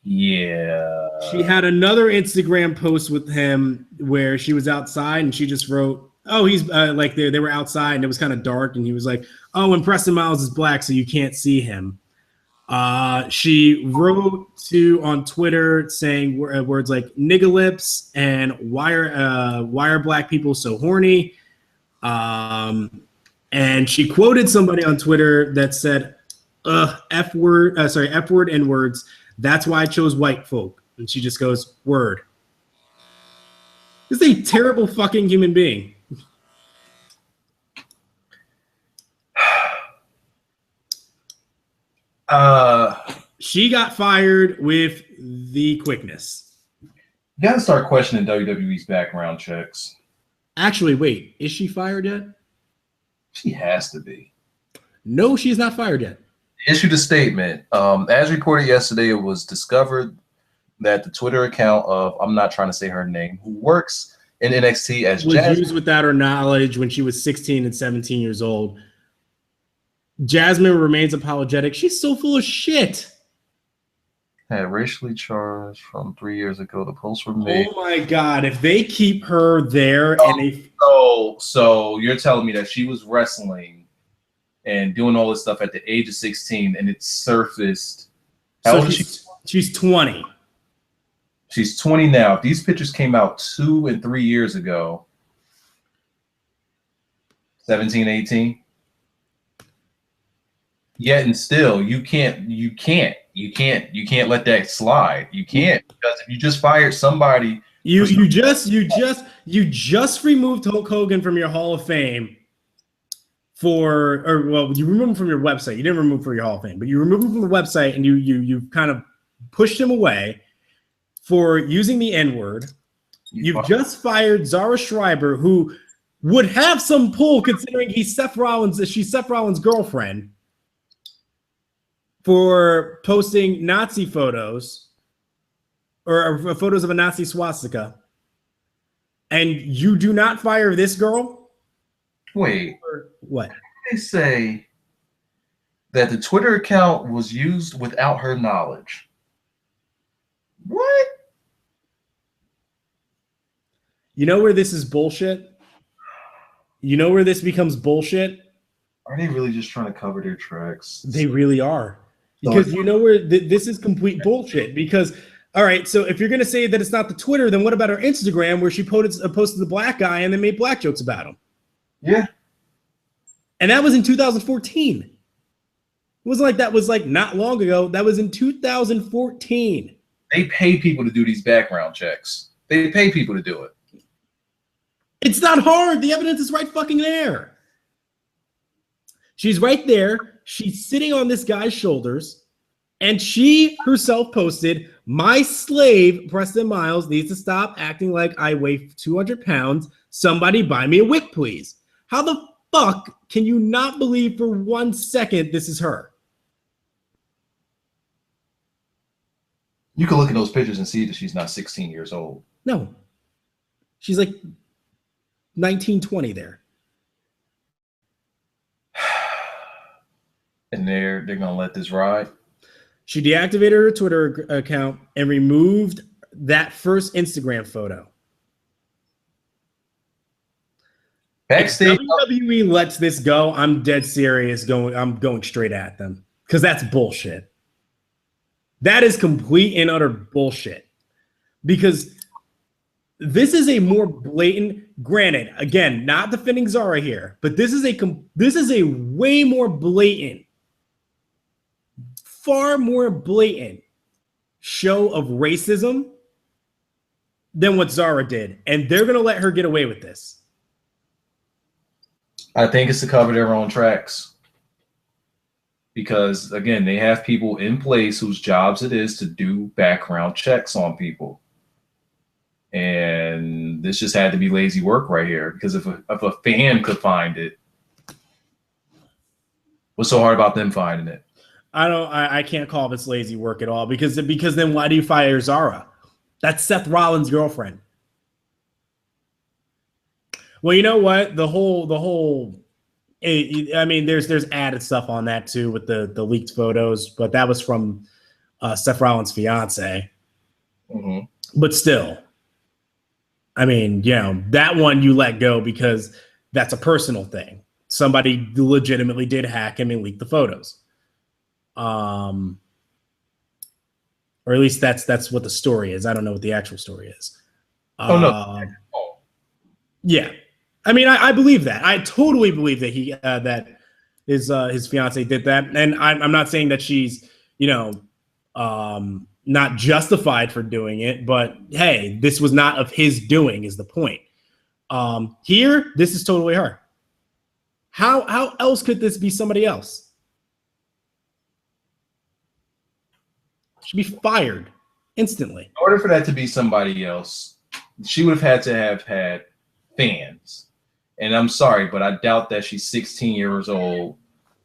Yeah. She had another Instagram post with him where she was outside and she just wrote, "Oh, he's like they were outside and it was kind of dark." And he was like, "Oh, and Preston Miles is black, so you can't see him." She wrote on Twitter saying words like "nigga lips" and why are black people so horny? And she quoted somebody on Twitter that said, F word, N words. That's why I chose white folk. And she just goes, word. This is a terrible fucking human being. She got fired with the quickness. You gotta start questioning WWE's background checks. Actually, wait, is she fired yet? She has to be. No, she's not fired yet. Issued a statement. As reported yesterday, it was discovered that the Twitter account of, I'm not trying to say her name, who works in NXT as was Jasmine, used without her knowledge when she was 16 and 17 years old. Jasmine remains apologetic. She's so full of shit. had racially charged from 3 years ago. The posts were made. Oh my God. If they keep her there and they. So you're telling me that she was wrestling and doing all this stuff at the age of 16 and it surfaced. How old is she? She's 20. She's 20 now. If these pictures came out 2 and 3 years ago, 17, 18. Yet and still, you can't let that slide. You can't, because if you just fired somebody, you just removed Hulk Hogan from your Hall of Fame you removed him from your website. You didn't remove him from your Hall of Fame, but you removed him from the website and you kind of pushed him away for using the N-word. You've just fired Zara Schreiber, who would have some pull considering she's Seth Rollins' girlfriend, for posting Nazi photos or photos of a Nazi swastika. And you do not fire this girl? Wait. Or what? They say that the Twitter account was used without her knowledge. What? You know where this is bullshit? You know where this becomes bullshit? Are they really just trying to cover their tracks? They really are. Because you know where this is complete bullshit. Because, all right, so if you're going to say that it's not the Twitter, then what about her Instagram where she posted the black guy and then made black jokes about him? Yeah. And that was in 2014. It wasn't like that was like not long ago. That was in 2014. They pay people to do these background checks. They pay people to do it. It's not hard. The evidence is right fucking there. She's right there. She's sitting on this guy's shoulders, and she herself posted, "My slave, Preston Miles, needs to stop acting like I weigh 200 pounds. Somebody buy me a whip, please." How the fuck can you not believe for 1 second this is her? You can look at those pictures and see that she's not 16 years old. No. She's like 19, 20 there. And they're gonna let this ride. She deactivated her Twitter account and removed that first Instagram photo. Backstage, if WWE lets this go, I'm dead serious. I'm going straight at them because that's bullshit. That is complete and utter bullshit. Because this is a more blatant. Granted, again, not defending Zara here, but this is a way more blatant far more blatant show of racism than what Zara did. And they're going to let her get away with this. I think it's to cover their own tracks. Because, again, they have people in place whose jobs it is to do background checks on people. And this just had to be lazy work right here. Because if a fan could find it, what's so hard about them finding it? I can't call this lazy work at all because then why do you fire Zara? That's Seth Rollins' girlfriend. Well, you know what? The whole I mean, there's added stuff on that too with the leaked photos, but that was from Seth Rollins' fiance. Mm-hmm. But still, I mean, you know, that one you let go because that's a personal thing. Somebody legitimately did hack him and leak the photos. Or at least that's what the story is. I don't know what the actual story is. Yeah. I mean, I believe that. I totally believe that that his fiance did that. And I'm not saying that she's, you know, not justified for doing it, but hey, this was not of his doing is the point. Here, this is totally her. How else could this be somebody else? Should be fired instantly. In order for that to be somebody else, she would have had fans. And I'm sorry, but I doubt that she's 16 years old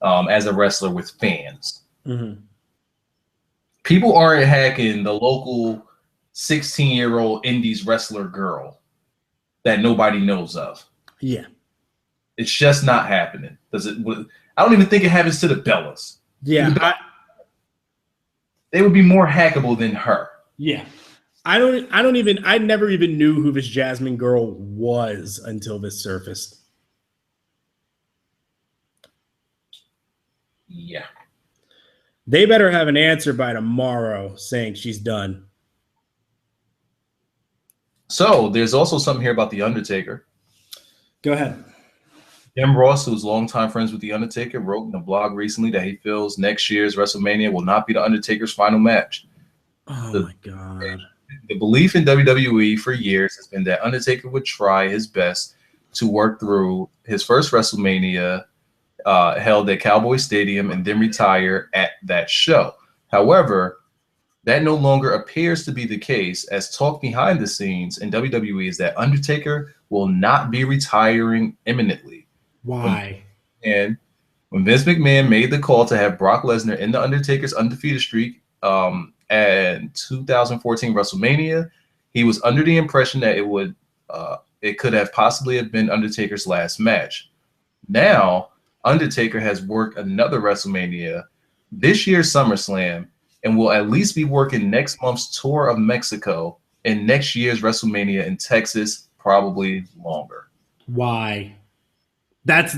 as a wrestler with fans. Mm-hmm. People aren't hacking the local 16-year-old indies wrestler girl that nobody knows of. Yeah. It's just not happening. I don't even think it happens to the Bellas. Yeah. They would be more hackable than her. Yeah. I never even knew who this Jasmine girl was until this surfaced. Yeah. They better have an answer by tomorrow saying she's done. So there's also something here about The Undertaker. Go ahead. Jim Ross, who's longtime friends with The Undertaker, wrote in a blog recently that he feels next year's WrestleMania will not be The Undertaker's final match. Oh, my God. The belief in WWE for years has been that Undertaker would try his best to work through his first WrestleMania held at Cowboy Stadium and then retire at that show. However, that no longer appears to be the case, as talk behind the scenes in WWE is that Undertaker will not be retiring imminently. Why? And when Vince McMahon made the call to have Brock Lesnar in the Undertaker's undefeated streak at 2014 WrestleMania, he was under the impression that it could have possibly have been Undertaker's last match. Now, Undertaker has worked another WrestleMania, this year's SummerSlam, and will at least be working next month's tour of Mexico and next year's WrestleMania in Texas, probably longer. Why? That's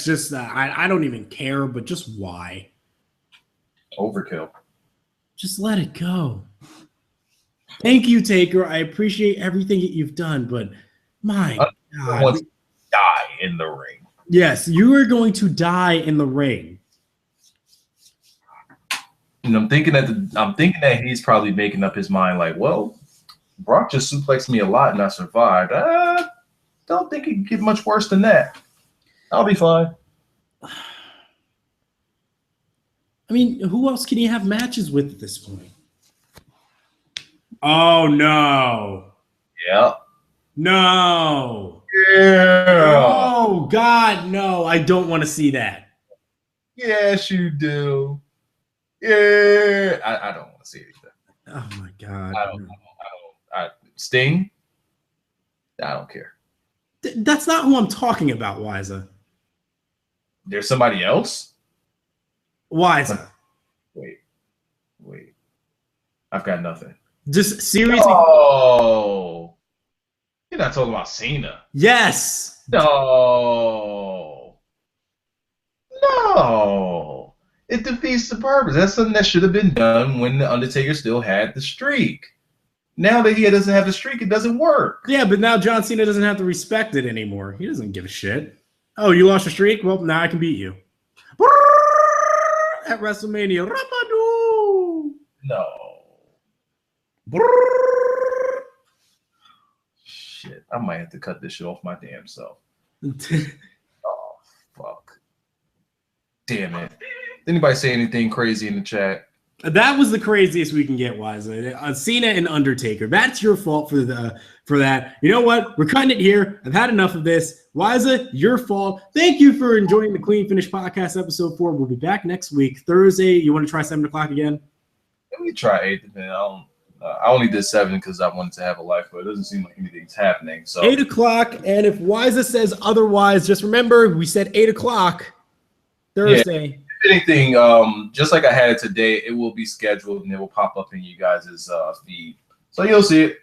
just I don't even care, but just why? Overkill. Just let it go. Thank you, Taker. I appreciate everything that you've done, but my God. Wants to die in the ring. Yes, you are going to die in the ring. And I'm thinking that he's probably making up his mind like, well, Brock just suplexed me a lot and I survived. I don't think it can get much worse than that. I'll be fine. I mean, who else can he have matches with at this point? Oh, no. Yeah. No. Yeah. Oh, God, no. I don't want to see that. Yes, you do. Yeah. I don't want to see it either. Oh, my God. Sting? I don't care. That's not who I'm talking about, Wiza. There's somebody else? Wiza. Wait. I've got nothing. Just seriously. Oh. You're not talking about Cena. Yes. No. It defeats the purpose. That's something that should have been done when the Undertaker still had the streak. Now that he doesn't have the streak, it doesn't work. Yeah, but now John Cena doesn't have to respect it anymore. He doesn't give a shit. Oh, you lost your streak? Well, now I can beat you. At WrestleMania. No. Shit, I might have to cut this shit off my damn self. Oh, fuck. Damn it. Did anybody say anything crazy in the chat? That was the craziest we can get, Wiza. Cena and Undertaker. That's your fault for that. You know what? We're cutting it here. I've had enough of this. Wiza, your fault. Thank you for enjoying the Clean Finish Podcast episode 4. We'll be back next week, Thursday. You want to try 7 o'clock again? Let me try 8. Man, I only did 7 because I wanted to have a life, but it doesn't seem like anything's happening. So 8 o'clock, and if Wiza says otherwise, just remember we said 8 o'clock Thursday. Yeah. If anything, just like I had it today, it will be scheduled and it will pop up in you guys' feed. So you'll see it.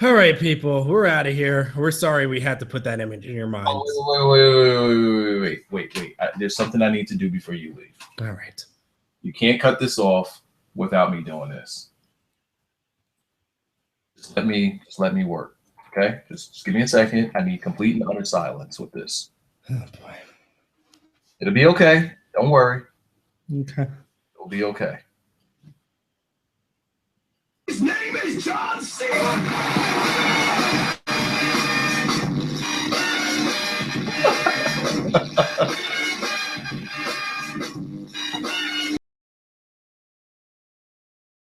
All right, people, we're out of here. We're sorry we had to put that image in your minds. Oh, wait. There's something I need to do before you leave. All right. You can't cut this off without me doing this. Just let me work. Okay? Just give me a second. I need complete and utter silence with this. Oh boy. It'll be okay. Don't worry. Okay. It'll be okay. His name is John Cena.